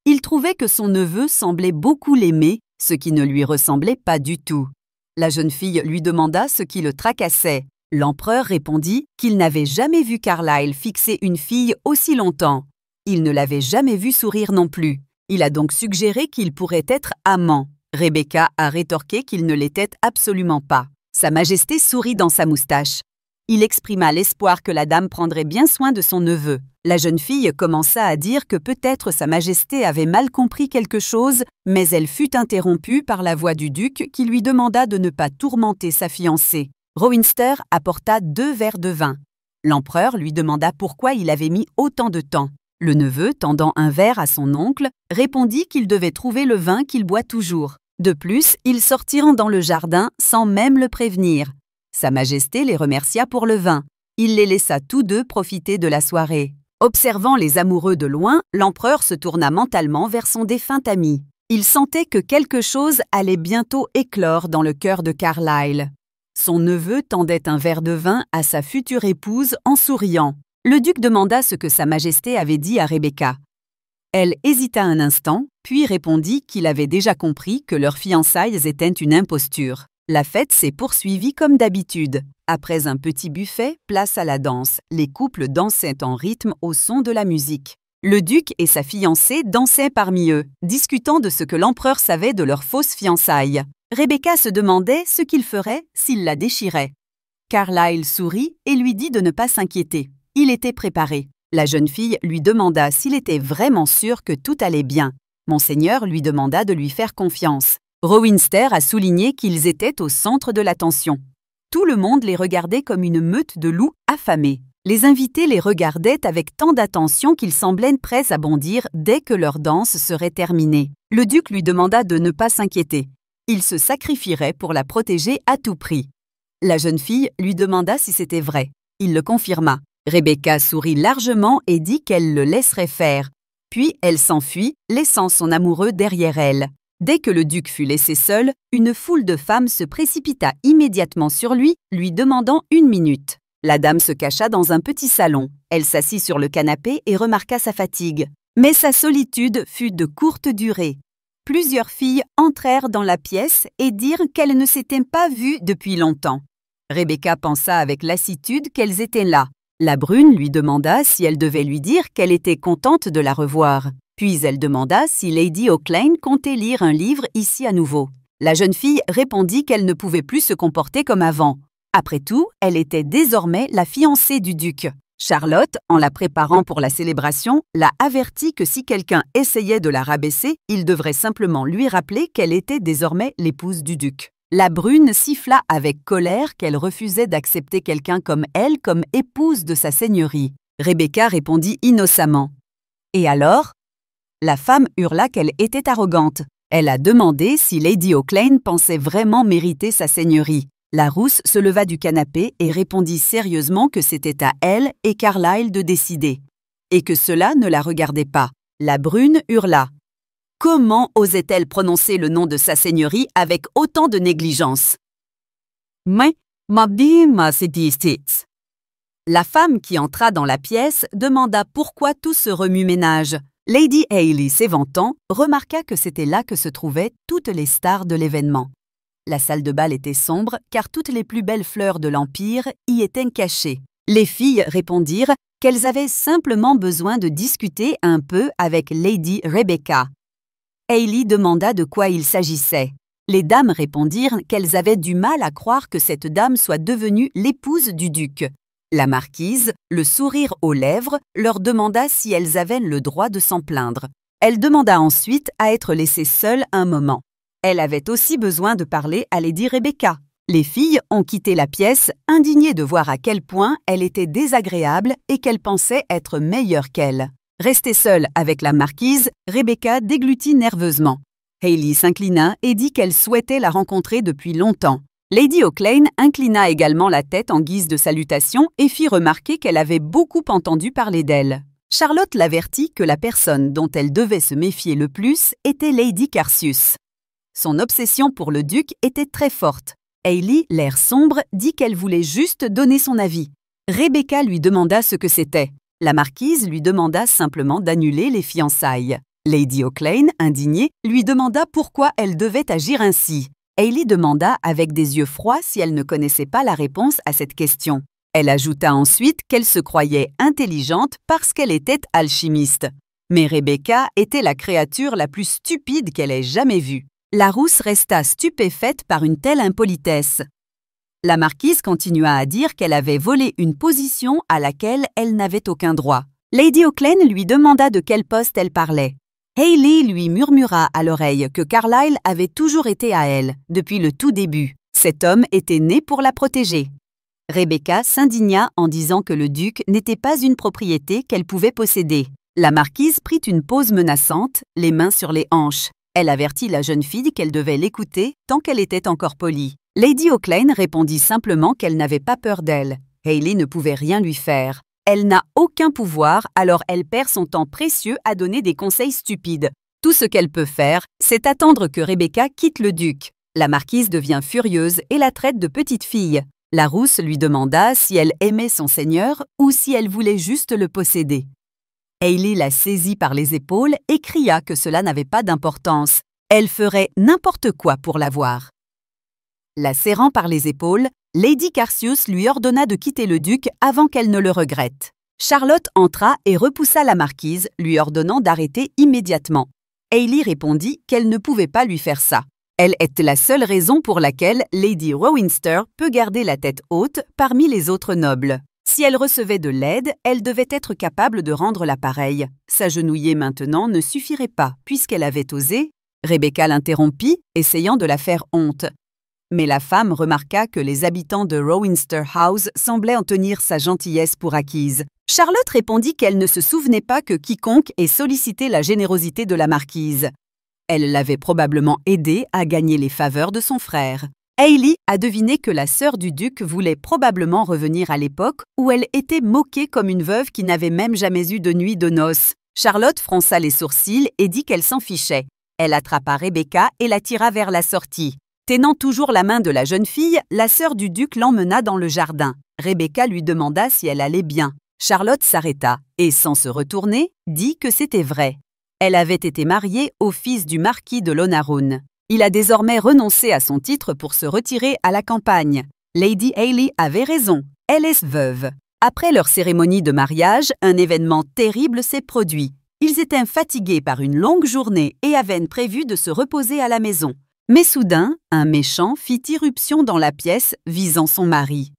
Il trouvait que son neveu semblait beaucoup l'aimer, ce qui ne lui ressemblait pas du tout. La jeune fille lui demanda ce qui le tracassait. L'empereur répondit qu'il n'avait jamais vu Carlyle fixer une fille aussi longtemps. Il ne l'avait jamais vu sourire non plus. Il a donc suggéré qu'il pourrait être amant. Rebecca a rétorqué qu'il ne l'était absolument pas. Sa Majesté sourit dans sa moustache. Il exprima l'espoir que la dame prendrait bien soin de son neveu. La jeune fille commença à dire que peut-être Sa Majesté avait mal compris quelque chose, mais elle fut interrompue par la voix du duc qui lui demanda de ne pas tourmenter sa fiancée. Rowinster apporta 2 verres de vin. L'empereur lui demanda pourquoi il avait mis autant de temps. Le neveu, tendant un verre à son oncle, répondit qu'il devait trouver le vin qu'il boit toujours. De plus, ils sortirent dans le jardin sans même le prévenir. Sa Majesté les remercia pour le vin. Il les laissa tous deux profiter de la soirée. Observant les amoureux de loin, l'empereur se tourna mentalement vers son défunt ami. Il sentait que quelque chose allait bientôt éclore dans le cœur de Carlyle. Son neveu tendait un verre de vin à sa future épouse en souriant. Le duc demanda ce que Sa Majesté avait dit à Rebecca. Elle hésita un instant, puis répondit qu'il avait déjà compris que leurs fiançailles étaient une imposture. La fête s'est poursuivie comme d'habitude. Après un petit buffet, place à la danse. Les couples dansaient en rythme au son de la musique. Le duc et sa fiancée dansaient parmi eux, discutant de ce que l'empereur savait de leurs fausses fiançailles. Rebecca se demandait ce qu'il ferait s'il la déchirait. Carlyle sourit et lui dit de ne pas s'inquiéter. Il était préparé. La jeune fille lui demanda s'il était vraiment sûr que tout allait bien. Monseigneur lui demanda de lui faire confiance. Rowinster a souligné qu'ils étaient au centre de l'attention. Tout le monde les regardait comme une meute de loups affamés. Les invités les regardaient avec tant d'attention qu'ils semblaient prêts à bondir dès que leur danse serait terminée. Le duc lui demanda de ne pas s'inquiéter. Il se sacrifierait pour la protéger à tout prix. La jeune fille lui demanda si c'était vrai. Il le confirma. Rebecca sourit largement et dit qu'elle le laisserait faire. Puis elle s'enfuit, laissant son amoureux derrière elle. Dès que le duc fut laissé seul, une foule de femmes se précipita immédiatement sur lui, lui demandant 1 minute. La dame se cacha dans un petit salon. Elle s'assit sur le canapé et remarqua sa fatigue. Mais sa solitude fut de courte durée. Plusieurs filles entrèrent dans la pièce et dirent qu'elles ne s'étaient pas vues depuis longtemps. Rebecca pensa avec lassitude qu'elles étaient là. La brune lui demanda si elle devait lui dire qu'elle était contente de la revoir. Puis elle demanda si Lady Auckland comptait lire un livre ici à nouveau. La jeune fille répondit qu'elle ne pouvait plus se comporter comme avant. Après tout, elle était désormais la fiancée du duc. Charlotte, en la préparant pour la célébration, l'a averti que si quelqu'un essayait de la rabaisser, il devrait simplement lui rappeler qu'elle était désormais l'épouse du duc. La brune siffla avec colère qu'elle refusait d'accepter quelqu'un comme elle comme épouse de sa seigneurie. Rebecca répondit innocemment. « Et alors ?» La femme hurla qu'elle était arrogante. Elle a demandé si Lady Auckland pensait vraiment mériter sa seigneurie. La rousse se leva du canapé et répondit sérieusement que c'était à elle et Carlyle de décider, et que cela ne la regardait pas. La brune hurla. Comment osait-elle prononcer le nom de sa seigneurie avec autant de négligence? Mais, ma bien, ma sédistite. La femme qui entra dans la pièce demanda pourquoi tout ce remue-ménage. Lady Ailey, s'éventant, remarqua que c'était là que se trouvaient toutes les stars de l'événement. La salle de bal était sombre car toutes les plus belles fleurs de l'Empire y étaient cachées. Les filles répondirent qu'elles avaient simplement besoin de discuter un peu avec Lady Rebecca. Ailey demanda de quoi il s'agissait. Les dames répondirent qu'elles avaient du mal à croire que cette dame soit devenue l'épouse du duc. La marquise, le sourire aux lèvres, leur demanda si elles avaient le droit de s'en plaindre. Elle demanda ensuite à être laissée seule un moment. Elle avait aussi besoin de parler à Lady Rebecca. Les filles ont quitté la pièce, indignées de voir à quel point elle était désagréable et qu'elle pensait être meilleure qu'elle. Restée seule avec la marquise, Rebecca déglutit nerveusement. Hayley s'inclina et dit qu'elle souhaitait la rencontrer depuis longtemps. Lady Auckland inclina également la tête en guise de salutation et fit remarquer qu'elle avait beaucoup entendu parler d'elle. Charlotte l'avertit que la personne dont elle devait se méfier le plus était Lady Carcius. Son obsession pour le duc était très forte. Hayley, l'air sombre, dit qu'elle voulait juste donner son avis. Rebecca lui demanda ce que c'était. La marquise lui demanda simplement d'annuler les fiançailles. Lady Auckland, indignée, lui demanda pourquoi elle devait agir ainsi. Hayley demanda avec des yeux froids si elle ne connaissait pas la réponse à cette question. Elle ajouta ensuite qu'elle se croyait intelligente parce qu'elle était alchimiste. Mais Rebecca était la créature la plus stupide qu'elle ait jamais vue. La rousse resta stupéfaite par une telle impolitesse. La marquise continua à dire qu'elle avait volé une position à laquelle elle n'avait aucun droit. Lady Auckland lui demanda de quel poste elle parlait. Hayley lui murmura à l'oreille que Carlyle avait toujours été à elle, depuis le tout début. Cet homme était né pour la protéger. Rebecca s'indigna en disant que le duc n'était pas une propriété qu'elle pouvait posséder. La marquise prit une pose menaçante, les mains sur les hanches. Elle avertit la jeune fille qu'elle devait l'écouter tant qu'elle était encore polie. Lady Auckland répondit simplement qu'elle n'avait pas peur d'elle. Hayley ne pouvait rien lui faire. Elle n'a aucun pouvoir, alors elle perd son temps précieux à donner des conseils stupides. Tout ce qu'elle peut faire, c'est attendre que Rebecca quitte le duc. La marquise devient furieuse et la traite de petite fille. La rousse lui demanda si elle aimait son seigneur ou si elle voulait juste le posséder. Hayley la saisit par les épaules et cria que cela n'avait pas d'importance. Elle ferait n'importe quoi pour l'avoir. La serrant par les épaules, Lady Carcius lui ordonna de quitter le duc avant qu'elle ne le regrette. Charlotte entra et repoussa la marquise, lui ordonnant d'arrêter immédiatement. Hayley répondit qu'elle ne pouvait pas lui faire ça. Elle est la seule raison pour laquelle Lady Rowinster peut garder la tête haute parmi les autres nobles. Si elle recevait de l'aide, elle devait être capable de rendre l'appareil. S'agenouiller maintenant ne suffirait pas, puisqu'elle avait osé. Rebecca l'interrompit, essayant de la faire honte. Mais la femme remarqua que les habitants de Rowinster House semblaient en tenir sa gentillesse pour acquise. Charlotte répondit qu'elle ne se souvenait pas que quiconque ait sollicité la générosité de la marquise. Elle l'avait probablement aidée à gagner les faveurs de son frère. Hayley a deviné que la sœur du duc voulait probablement revenir à l'époque où elle était moquée comme une veuve qui n'avait même jamais eu de nuit de noces. Charlotte fronça les sourcils et dit qu'elle s'en fichait. Elle attrapa Rebecca et la tira vers la sortie. Tenant toujours la main de la jeune fille, la sœur du duc l'emmena dans le jardin. Rebecca lui demanda si elle allait bien. Charlotte s'arrêta et, sans se retourner, dit que c'était vrai. Elle avait été mariée au fils du marquis de Lonaroun. Il a désormais renoncé à son titre pour se retirer à la campagne. Lady Hailey avait raison, elle est veuve. Après leur cérémonie de mariage, un événement terrible s'est produit. Ils étaient fatigués par une longue journée et avaient prévu de se reposer à la maison. Mais soudain, un méchant fit irruption dans la pièce visant son mari.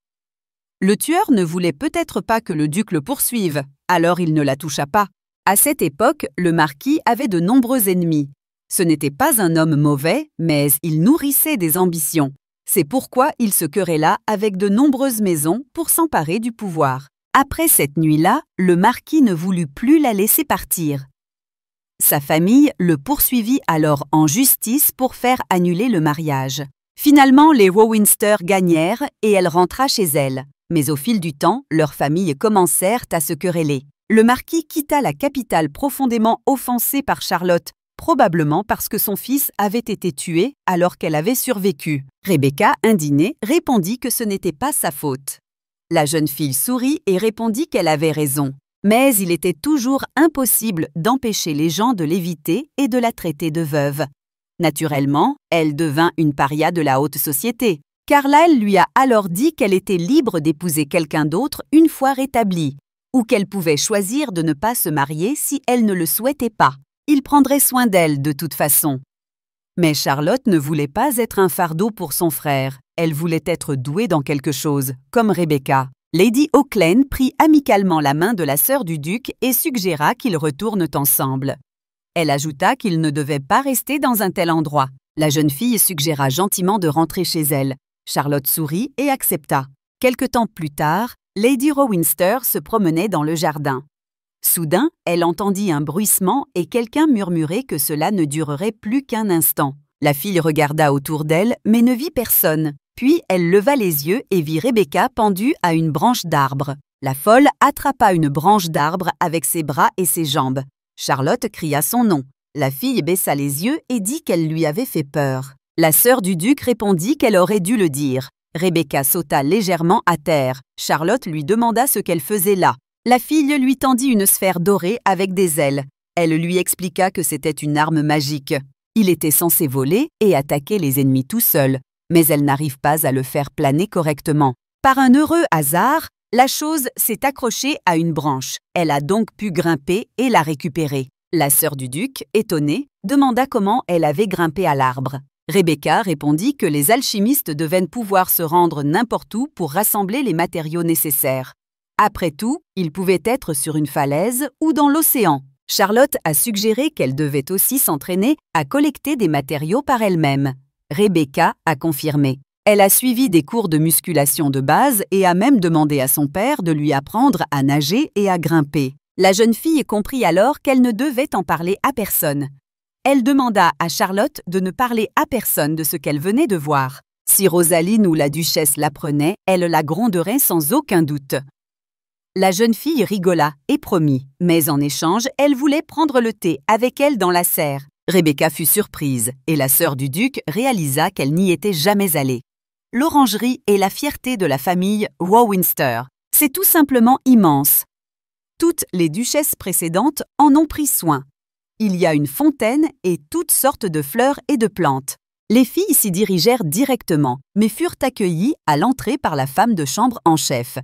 Le tueur ne voulait peut-être pas que le duc le poursuive, alors il ne la toucha pas. À cette époque, le marquis avait de nombreux ennemis. Ce n'était pas un homme mauvais, mais il nourrissait des ambitions. C'est pourquoi il se querella avec de nombreuses maisons pour s'emparer du pouvoir. Après cette nuit-là, le marquis ne voulut plus la laisser partir. Sa famille le poursuivit alors en justice pour faire annuler le mariage. Finalement, les Wowinster gagnèrent et elle rentra chez elle. Mais au fil du temps, leurs familles commencèrent à se quereller. Le marquis quitta la capitale profondément offensé par Charlotte, probablement parce que son fils avait été tué alors qu'elle avait survécu. Rebecca, indignée, répondit que ce n'était pas sa faute. La jeune fille sourit et répondit qu'elle avait raison. Mais il était toujours impossible d'empêcher les gens de l'éviter et de la traiter de veuve. Naturellement, elle devint une paria de la haute société. Carlyle lui a alors dit qu'elle était libre d'épouser quelqu'un d'autre une fois rétablie, ou qu'elle pouvait choisir de ne pas se marier si elle ne le souhaitait pas. Il prendrait soin d'elle de toute façon. Mais Charlotte ne voulait pas être un fardeau pour son frère. Elle voulait être douée dans quelque chose, comme Rebecca. Lady Auckland prit amicalement la main de la sœur du duc et suggéra qu'ils retournent ensemble. Elle ajouta qu'ils ne devaient pas rester dans un tel endroit. La jeune fille suggéra gentiment de rentrer chez elle. Charlotte sourit et accepta. Quelque temps plus tard, Lady Rowinster se promenait dans le jardin. Soudain, elle entendit un bruissement et quelqu'un murmurait que cela ne durerait plus qu'un instant. La fille regarda autour d'elle, mais ne vit personne. Puis elle leva les yeux et vit Rebecca pendue à une branche d'arbre. La folle attrapa une branche d'arbre avec ses bras et ses jambes. Charlotte cria son nom. La fille baissa les yeux et dit qu'elle lui avait fait peur. La sœur du duc répondit qu'elle aurait dû le dire. Rebecca sauta légèrement à terre. Charlotte lui demanda ce qu'elle faisait là. La fille lui tendit une sphère dorée avec des ailes. Elle lui expliqua que c'était une arme magique. Il était censé voler et attaquer les ennemis tout seul, mais elle n'arrive pas à le faire planer correctement. Par un heureux hasard, la chose s'est accrochée à une branche. Elle a donc pu grimper et la récupérer. La sœur du duc, étonnée, demanda comment elle avait grimpé à l'arbre. Rebecca répondit que les alchimistes devaient pouvoir se rendre n'importe où pour rassembler les matériaux nécessaires. Après tout, ils pouvaient être sur une falaise ou dans l'océan. Charlotte a suggéré qu'elle devait aussi s'entraîner à collecter des matériaux par elle-même. Rebecca a confirmé. Elle a suivi des cours de musculation de base et a même demandé à son père de lui apprendre à nager et à grimper. La jeune fille comprit alors qu'elle ne devait en parler à personne. Elle demanda à Charlotte de ne parler à personne de ce qu'elle venait de voir. Si Rosaline ou la duchesse l'apprenait, elle la gronderait sans aucun doute. La jeune fille rigola et promit, mais en échange, elle voulait prendre le thé avec elle dans la serre. Rebecca fut surprise et la sœur du duc réalisa qu'elle n'y était jamais allée. L'orangerie est la fierté de la famille Wowinster. C'est tout simplement immense. Toutes les duchesses précédentes en ont pris soin. Il y a une fontaine et toutes sortes de fleurs et de plantes. Les filles s'y dirigèrent directement, mais furent accueillies à l'entrée par la femme de chambre en chef.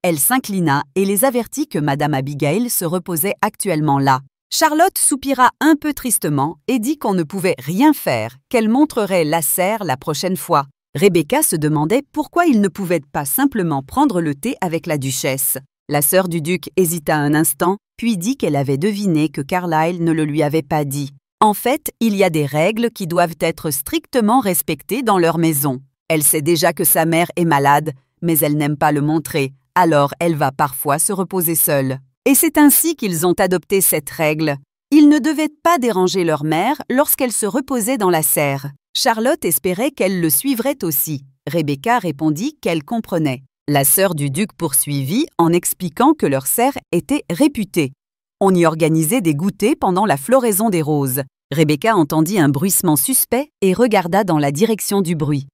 Elle s'inclina et les avertit que Madame Abigail se reposait actuellement là. Charlotte soupira un peu tristement et dit qu'on ne pouvait rien faire, qu'elle montrerait la serre la prochaine fois. Rebecca se demandait pourquoi il ne pouvait pas simplement prendre le thé avec la duchesse. La sœur du duc hésita un instant, puis dit qu'elle avait deviné que Carlyle ne le lui avait pas dit. En fait, il y a des règles qui doivent être strictement respectées dans leur maison. Elle sait déjà que sa mère est malade, mais elle n'aime pas le montrer, alors elle va parfois se reposer seule. Et c'est ainsi qu'ils ont adopté cette règle. Ils ne devaient pas déranger leur mère lorsqu'elle se reposait dans la serre. Charlotte espérait qu'elle le suivrait aussi. Rebecca répondit qu'elle comprenait. La sœur du duc poursuivit en expliquant que leur serre était réputée. On y organisait des goûters pendant la floraison des roses. Rebecca entendit un bruissement suspect et regarda dans la direction du bruit.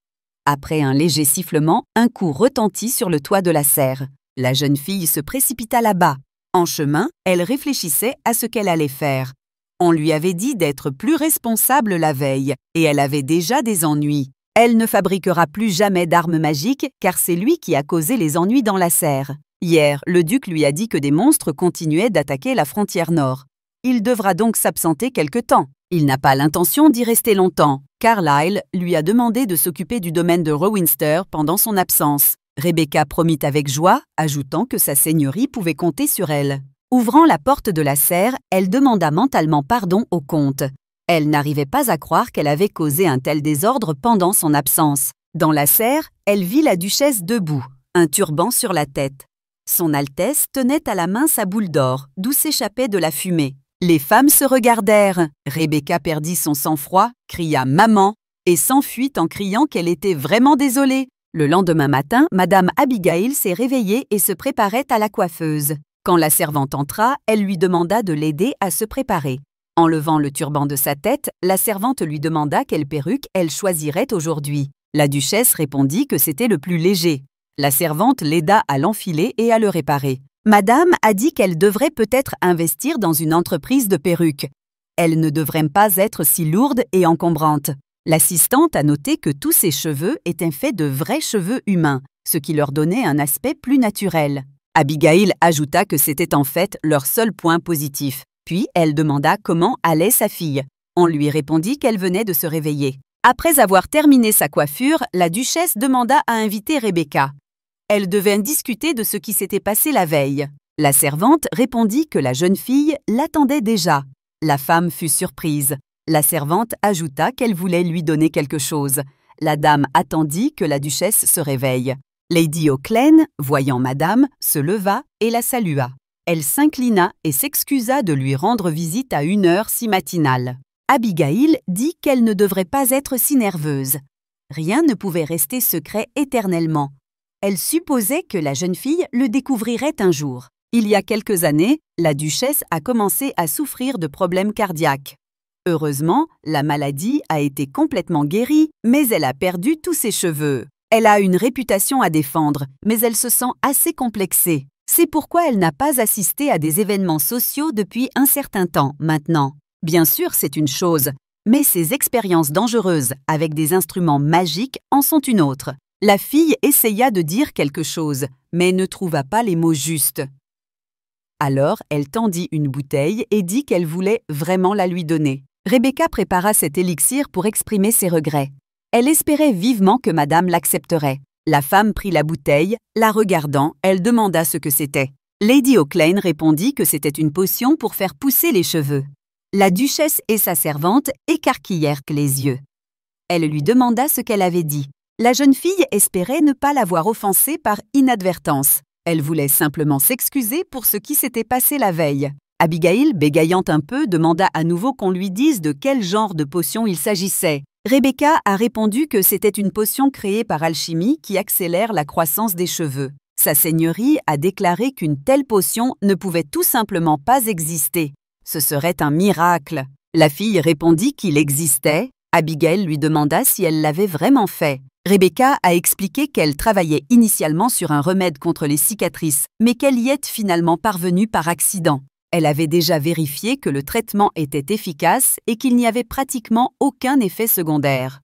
Après un léger sifflement, un coup retentit sur le toit de la serre. La jeune fille se précipita là-bas. En chemin, elle réfléchissait à ce qu'elle allait faire. On lui avait dit d'être plus responsable la veille, et elle avait déjà des ennuis. Elle ne fabriquera plus jamais d'armes magiques car c'est lui qui a causé les ennuis dans la serre. Hier, le duc lui a dit que des monstres continuaient d'attaquer la frontière nord. Il devra donc s'absenter quelque temps. Il n'a pas l'intention d'y rester longtemps. Carlyle lui a demandé de s'occuper du domaine de Rowinster pendant son absence. Rebecca promit avec joie, ajoutant que sa seigneurie pouvait compter sur elle. Ouvrant la porte de la serre, elle demanda mentalement pardon au comte. Elle n'arrivait pas à croire qu'elle avait causé un tel désordre pendant son absence. Dans la serre, elle vit la duchesse debout, un turban sur la tête. Son Altesse tenait à la main sa boule d'or, d'où s'échappait de la fumée. Les femmes se regardèrent. Rebecca perdit son sang-froid, cria « Maman !» et s'enfuit en criant qu'elle était vraiment désolée. Le lendemain matin, Madame Abigail s'est réveillée et se préparait à la coiffeuse. Quand la servante entra, elle lui demanda de l'aider à se préparer. Enlevant le turban de sa tête, la servante lui demanda quelle perruque elle choisirait aujourd'hui. La duchesse répondit que c'était le plus léger. La servante l'aida à l'enfiler et à le réparer. Madame a dit qu'elle devrait peut-être investir dans une entreprise de perruques. Elle ne devrait pas être si lourde et encombrante. L'assistante a noté que tous ses cheveux étaient faits de vrais cheveux humains, ce qui leur donnait un aspect plus naturel. Abigail ajouta que c'était en fait leur seul point positif. Puis elle demanda comment allait sa fille. On lui répondit qu'elle venait de se réveiller. Après avoir terminé sa coiffure, la duchesse demanda à inviter Rebecca. Elle devait discuter de ce qui s'était passé la veille. La servante répondit que la jeune fille l'attendait déjà. La femme fut surprise. La servante ajouta qu'elle voulait lui donner quelque chose. La dame attendit que la duchesse se réveille. Lady Auckland, voyant madame, se leva et la salua. Elle s'inclina et s'excusa de lui rendre visite à une heure si matinale. Abigail dit qu'elle ne devrait pas être si nerveuse. Rien ne pouvait rester secret éternellement. Elle supposait que la jeune fille le découvrirait un jour. Il y a quelques années, la duchesse a commencé à souffrir de problèmes cardiaques. Heureusement, la maladie a été complètement guérie, mais elle a perdu tous ses cheveux. Elle a une réputation à défendre, mais elle se sent assez complexée. C'est pourquoi elle n'a pas assisté à des événements sociaux depuis un certain temps maintenant. Bien sûr, c'est une chose, mais ces expériences dangereuses avec des instruments magiques en sont une autre. La fille essaya de dire quelque chose, mais ne trouva pas les mots justes. Alors, elle tendit une bouteille et dit qu'elle voulait vraiment la lui donner. Rebecca prépara cet élixir pour exprimer ses regrets. Elle espérait vivement que madame l'accepterait. La femme prit la bouteille, la regardant, elle demanda ce que c'était. Lady Auckland répondit que c'était une potion pour faire pousser les cheveux. La duchesse et sa servante écarquillèrent les yeux. Elle lui demanda ce qu'elle avait dit. La jeune fille espérait ne pas l'avoir offensée par inadvertance. Elle voulait simplement s'excuser pour ce qui s'était passé la veille. Abigail, bégayant un peu, demanda à nouveau qu'on lui dise de quel genre de potion il s'agissait. Rebecca a répondu que c'était une potion créée par alchimie qui accélère la croissance des cheveux. Sa seigneurie a déclaré qu'une telle potion ne pouvait tout simplement pas exister. Ce serait un miracle. La fille répondit qu'il existait. Abigail lui demanda si elle l'avait vraiment fait. Rebecca a expliqué qu'elle travaillait initialement sur un remède contre les cicatrices, mais qu'elle y est finalement parvenue par accident. Elle avait déjà vérifié que le traitement était efficace et qu'il n'y avait pratiquement aucun effet secondaire.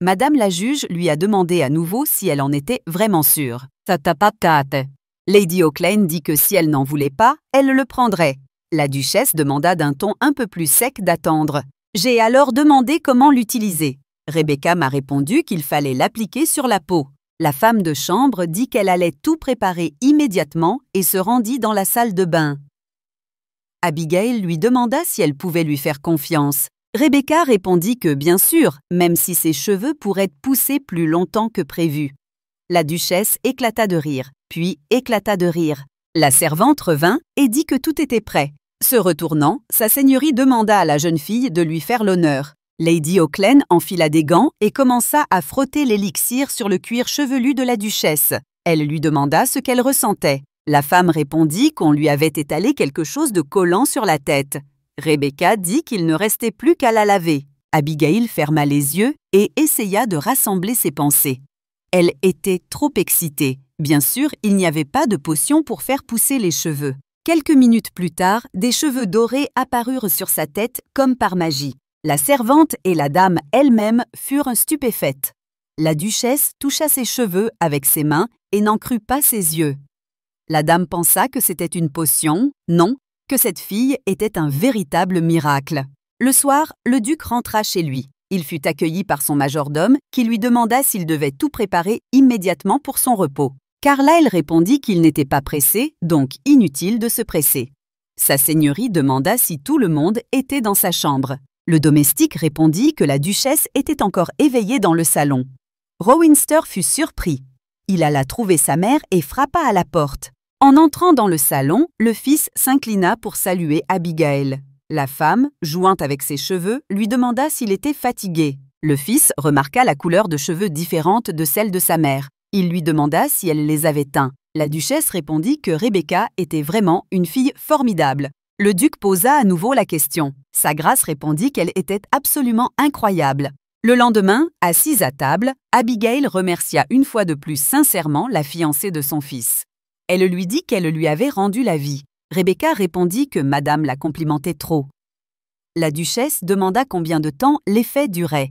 Madame la juge lui a demandé à nouveau si elle en était vraiment sûre. Tatapatate. Lady Auckland dit que si elle n'en voulait pas, elle le prendrait. La duchesse demanda d'un ton un peu plus sec d'attendre. J'ai alors demandé comment l'utiliser. Rebecca m'a répondu qu'il fallait l'appliquer sur la peau. La femme de chambre dit qu'elle allait tout préparer immédiatement et se rendit dans la salle de bain. Abigail lui demanda si elle pouvait lui faire confiance. Rebecca répondit que bien sûr, même si ses cheveux pourraient pousser plus longtemps que prévu. La duchesse éclata de rire, puis éclata de rire. La servante revint et dit que tout était prêt. Se retournant, sa seigneurie demanda à la jeune fille de lui faire l'honneur. Lady Auckland enfila des gants et commença à frotter l'élixir sur le cuir chevelu de la duchesse. Elle lui demanda ce qu'elle ressentait. La femme répondit qu'on lui avait étalé quelque chose de collant sur la tête. Rebecca dit qu'il ne restait plus qu'à la laver. Abigail ferma les yeux et essaya de rassembler ses pensées. Elle était trop excitée. Bien sûr, il n'y avait pas de potion pour faire pousser les cheveux. Quelques minutes plus tard, des cheveux dorés apparurent sur sa tête comme par magie. La servante et la dame elle-même furent stupéfaites. La duchesse toucha ses cheveux avec ses mains et n'en crut pas ses yeux. La dame pensa que c'était une potion, non, que cette fille était un véritable miracle. Le soir, le duc rentra chez lui. Il fut accueilli par son majordome qui lui demanda s'il devait tout préparer immédiatement pour son repos. Carlyle répondit qu'il n'était pas pressé, donc inutile de se presser. Sa seigneurie demanda si tout le monde était dans sa chambre. Le domestique répondit que la duchesse était encore éveillée dans le salon. Rowinster fut surpris. Il alla trouver sa mère et frappa à la porte. En entrant dans le salon, le fils s'inclina pour saluer Abigail. La femme, jouant avec ses cheveux, lui demanda s'il était fatigué. Le fils remarqua la couleur de cheveux différente de celle de sa mère. Il lui demanda si elle les avait teints. La duchesse répondit que Rebecca était vraiment une fille formidable. Le duc posa à nouveau la question. Sa grâce répondit qu'elle était absolument incroyable. Le lendemain, assise à table, Abigail remercia une fois de plus sincèrement la fiancée de son fils. Elle lui dit qu'elle lui avait rendu la vie. Rebecca répondit que madame la complimentait trop. La duchesse demanda combien de temps l'effet durait.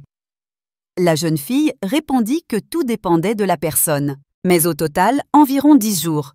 La jeune fille répondit que tout dépendait de la personne, mais au total, environ 10 jours.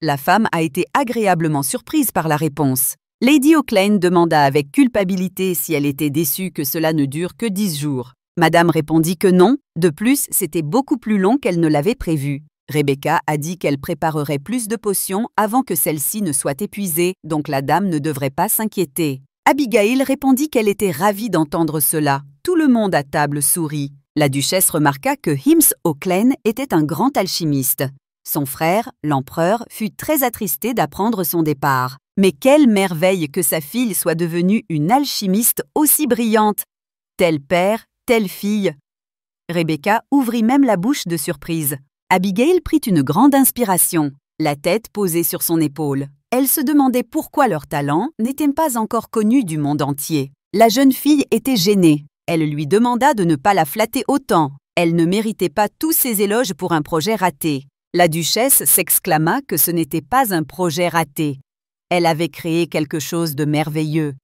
La femme a été agréablement surprise par la réponse. Lady Auckland demanda avec culpabilité si elle était déçue que cela ne dure que 10 jours. Madame répondit que non, de plus, c'était beaucoup plus long qu'elle ne l'avait prévu. Rebecca a dit qu'elle préparerait plus de potions avant que celle-ci ne soit épuisée, donc la dame ne devrait pas s'inquiéter. Abigail répondit qu'elle était ravie d'entendre cela. Tout le monde à table sourit. La duchesse remarqua que Hims Auckland était un grand alchimiste. Son frère, l'empereur, fut très attristé d'apprendre son départ. Mais quelle merveille que sa fille soit devenue une alchimiste aussi brillante! Tel père, telle fille. Rebecca ouvrit même la bouche de surprise. Abigail prit une grande inspiration, la tête posée sur son épaule. Elle se demandait pourquoi leur talent n'était pas encore connu du monde entier. La jeune fille était gênée. Elle lui demanda de ne pas la flatter autant. Elle ne méritait pas tous ces éloges pour un projet raté. La duchesse s'exclama que ce n'était pas un projet raté. Elle avait créé quelque chose de merveilleux.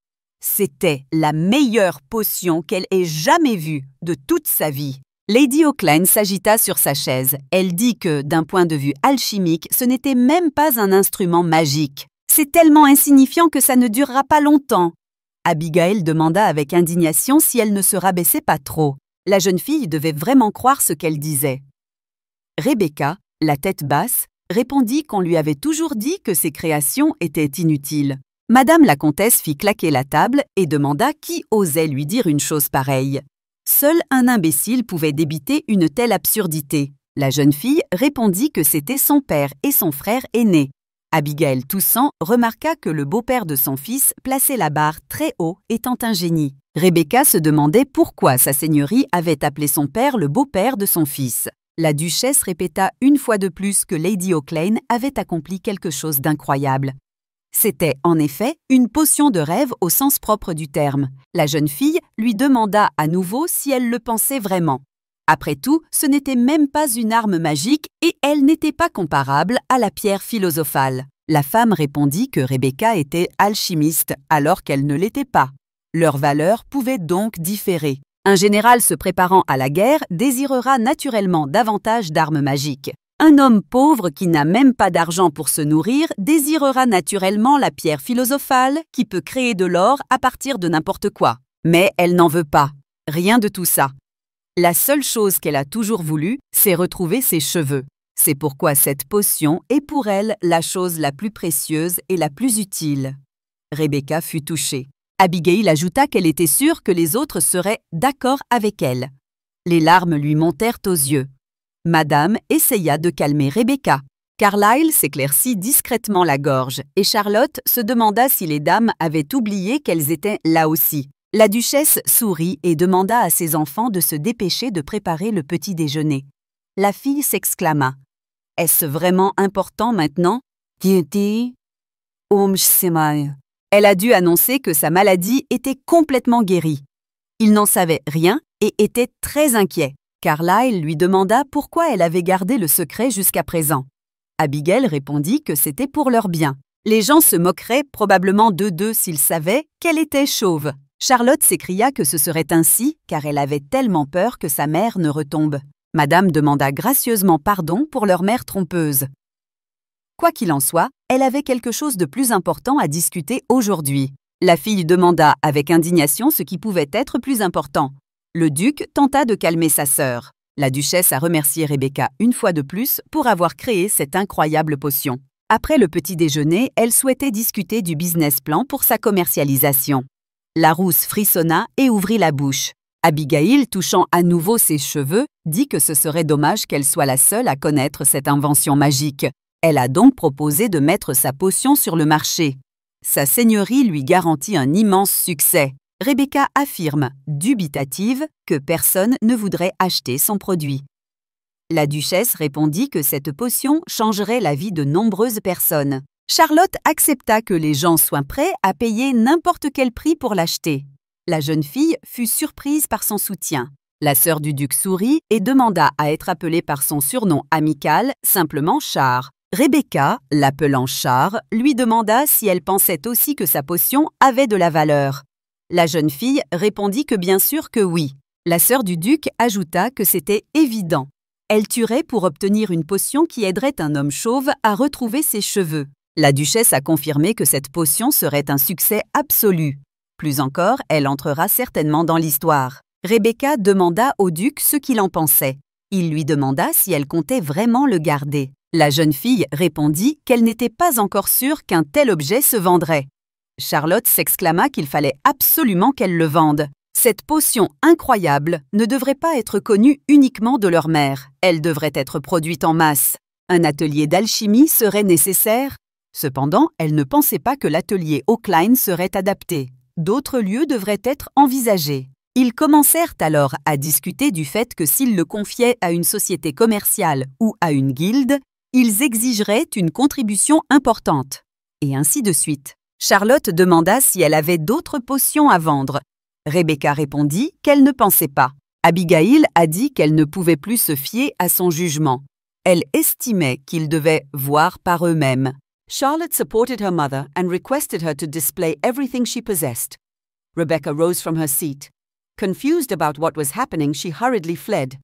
C'était la meilleure potion qu'elle ait jamais vue de toute sa vie. Lady Auckland s'agita sur sa chaise. Elle dit que, d'un point de vue alchimique, ce n'était même pas un instrument magique. C'est tellement insignifiant que ça ne durera pas longtemps. Abigail demanda avec indignation si elle ne se rabaissait pas trop. La jeune fille devait vraiment croire ce qu'elle disait. Rebecca, la tête basse, répondit qu'on lui avait toujours dit que ses créations étaient inutiles. Madame la comtesse fit claquer la table et demanda qui osait lui dire une chose pareille. Seul un imbécile pouvait débiter une telle absurdité. La jeune fille répondit que c'était son père et son frère aîné. Abigail toussant remarqua que le beau-père de son fils plaçait la barre très haut, étant un génie. Rebecca se demandait pourquoi sa seigneurie avait appelé son père le beau-père de son fils. La duchesse répéta une fois de plus que Lady Auckland avait accompli quelque chose d'incroyable. C'était, en effet, une potion de rêve au sens propre du terme. La jeune fille lui demanda à nouveau si elle le pensait vraiment. Après tout, ce n'était même pas une arme magique et elle n'était pas comparable à la pierre philosophale. La femme répondit que Rebecca était alchimiste alors qu'elle ne l'était pas. Leurs valeurs pouvaient donc différer. Un général se préparant à la guerre désirera naturellement davantage d'armes magiques. Un homme pauvre qui n'a même pas d'argent pour se nourrir désirera naturellement la pierre philosophale qui peut créer de l'or à partir de n'importe quoi. Mais elle n'en veut pas. Rien de tout ça. La seule chose qu'elle a toujours voulu, c'est retrouver ses cheveux. C'est pourquoi cette potion est pour elle la chose la plus précieuse et la plus utile. Rebecca fut touchée. Abigail ajouta qu'elle était sûre que les autres seraient d'accord avec elle. Les larmes lui montèrent aux yeux. Madame essaya de calmer Rebecca. Carlyle s'éclaircit discrètement la gorge et Charlotte se demanda si les dames avaient oublié qu'elles étaient là aussi. La duchesse sourit et demanda à ses enfants de se dépêcher de préparer le petit déjeuner. La fille s'exclama. « Est-ce vraiment important maintenant ?» Elle a dû annoncer que sa maladie était complètement guérie. Il n'en savait rien et était très inquiet. Carlyle lui demanda pourquoi elle avait gardé le secret jusqu'à présent. Abigail répondit que c'était pour leur bien. Les gens se moqueraient probablement d'eux deux s'ils savaient qu'elle était chauve. Charlotte s'écria que ce serait ainsi car elle avait tellement peur que sa mère ne retombe. Madame demanda gracieusement pardon pour leur mère trompeuse. Quoi qu'il en soit, elle avait quelque chose de plus important à discuter aujourd'hui. La fille demanda avec indignation ce qui pouvait être plus important. Le duc tenta de calmer sa sœur. La duchesse a remercié Rebecca une fois de plus pour avoir créé cette incroyable potion. Après le petit déjeuner, elle souhaitait discuter du business plan pour sa commercialisation. La rousse frissonna et ouvrit la bouche. Abigail, touchant à nouveau ses cheveux, dit que ce serait dommage qu'elle soit la seule à connaître cette invention magique. Elle a donc proposé de mettre sa potion sur le marché. Sa seigneurie lui garantit un immense succès. Rebecca affirme, dubitative, que personne ne voudrait acheter son produit. La duchesse répondit que cette potion changerait la vie de nombreuses personnes. Charlotte accepta que les gens soient prêts à payer n'importe quel prix pour l'acheter. La jeune fille fut surprise par son soutien. La sœur du duc sourit et demanda à être appelée par son surnom amical, simplement Char. Rebecca, l'appelant Char, lui demanda si elle pensait aussi que sa potion avait de la valeur. La jeune fille répondit que bien sûr que oui. La sœur du duc ajouta que c'était évident. Elle tuerait pour obtenir une potion qui aiderait un homme chauve à retrouver ses cheveux. La duchesse a confirmé que cette potion serait un succès absolu. Plus encore, elle entrera certainement dans l'histoire. Rebecca demanda au duc ce qu'il en pensait. Il lui demanda si elle comptait vraiment le garder. La jeune fille répondit qu'elle n'était pas encore sûre qu'un tel objet se vendrait. Charlotte s'exclama qu'il fallait absolument qu'elle le vende. Cette potion incroyable ne devrait pas être connue uniquement de leur mère. Elle devrait être produite en masse. Un atelier d'alchimie serait nécessaire. Cependant, elle ne pensait pas que l'atelier Oakline serait adapté. D'autres lieux devraient être envisagés. Ils commencèrent alors à discuter du fait que s'ils le confiaient à une société commerciale ou à une guilde, ils exigeraient une contribution importante. Et ainsi de suite. Charlotte demanda si elle avait d'autres potions à vendre. Rebecca répondit qu'elle ne pensait pas. Abigail a dit qu'elle ne pouvait plus se fier à son jugement. Elle estimait qu'ils devaient voir par eux-mêmes. Charlotte supported her mother and requested her to display everything she possessed. Rebecca rose from her seat. Confused about what was happening, she hurriedly fled.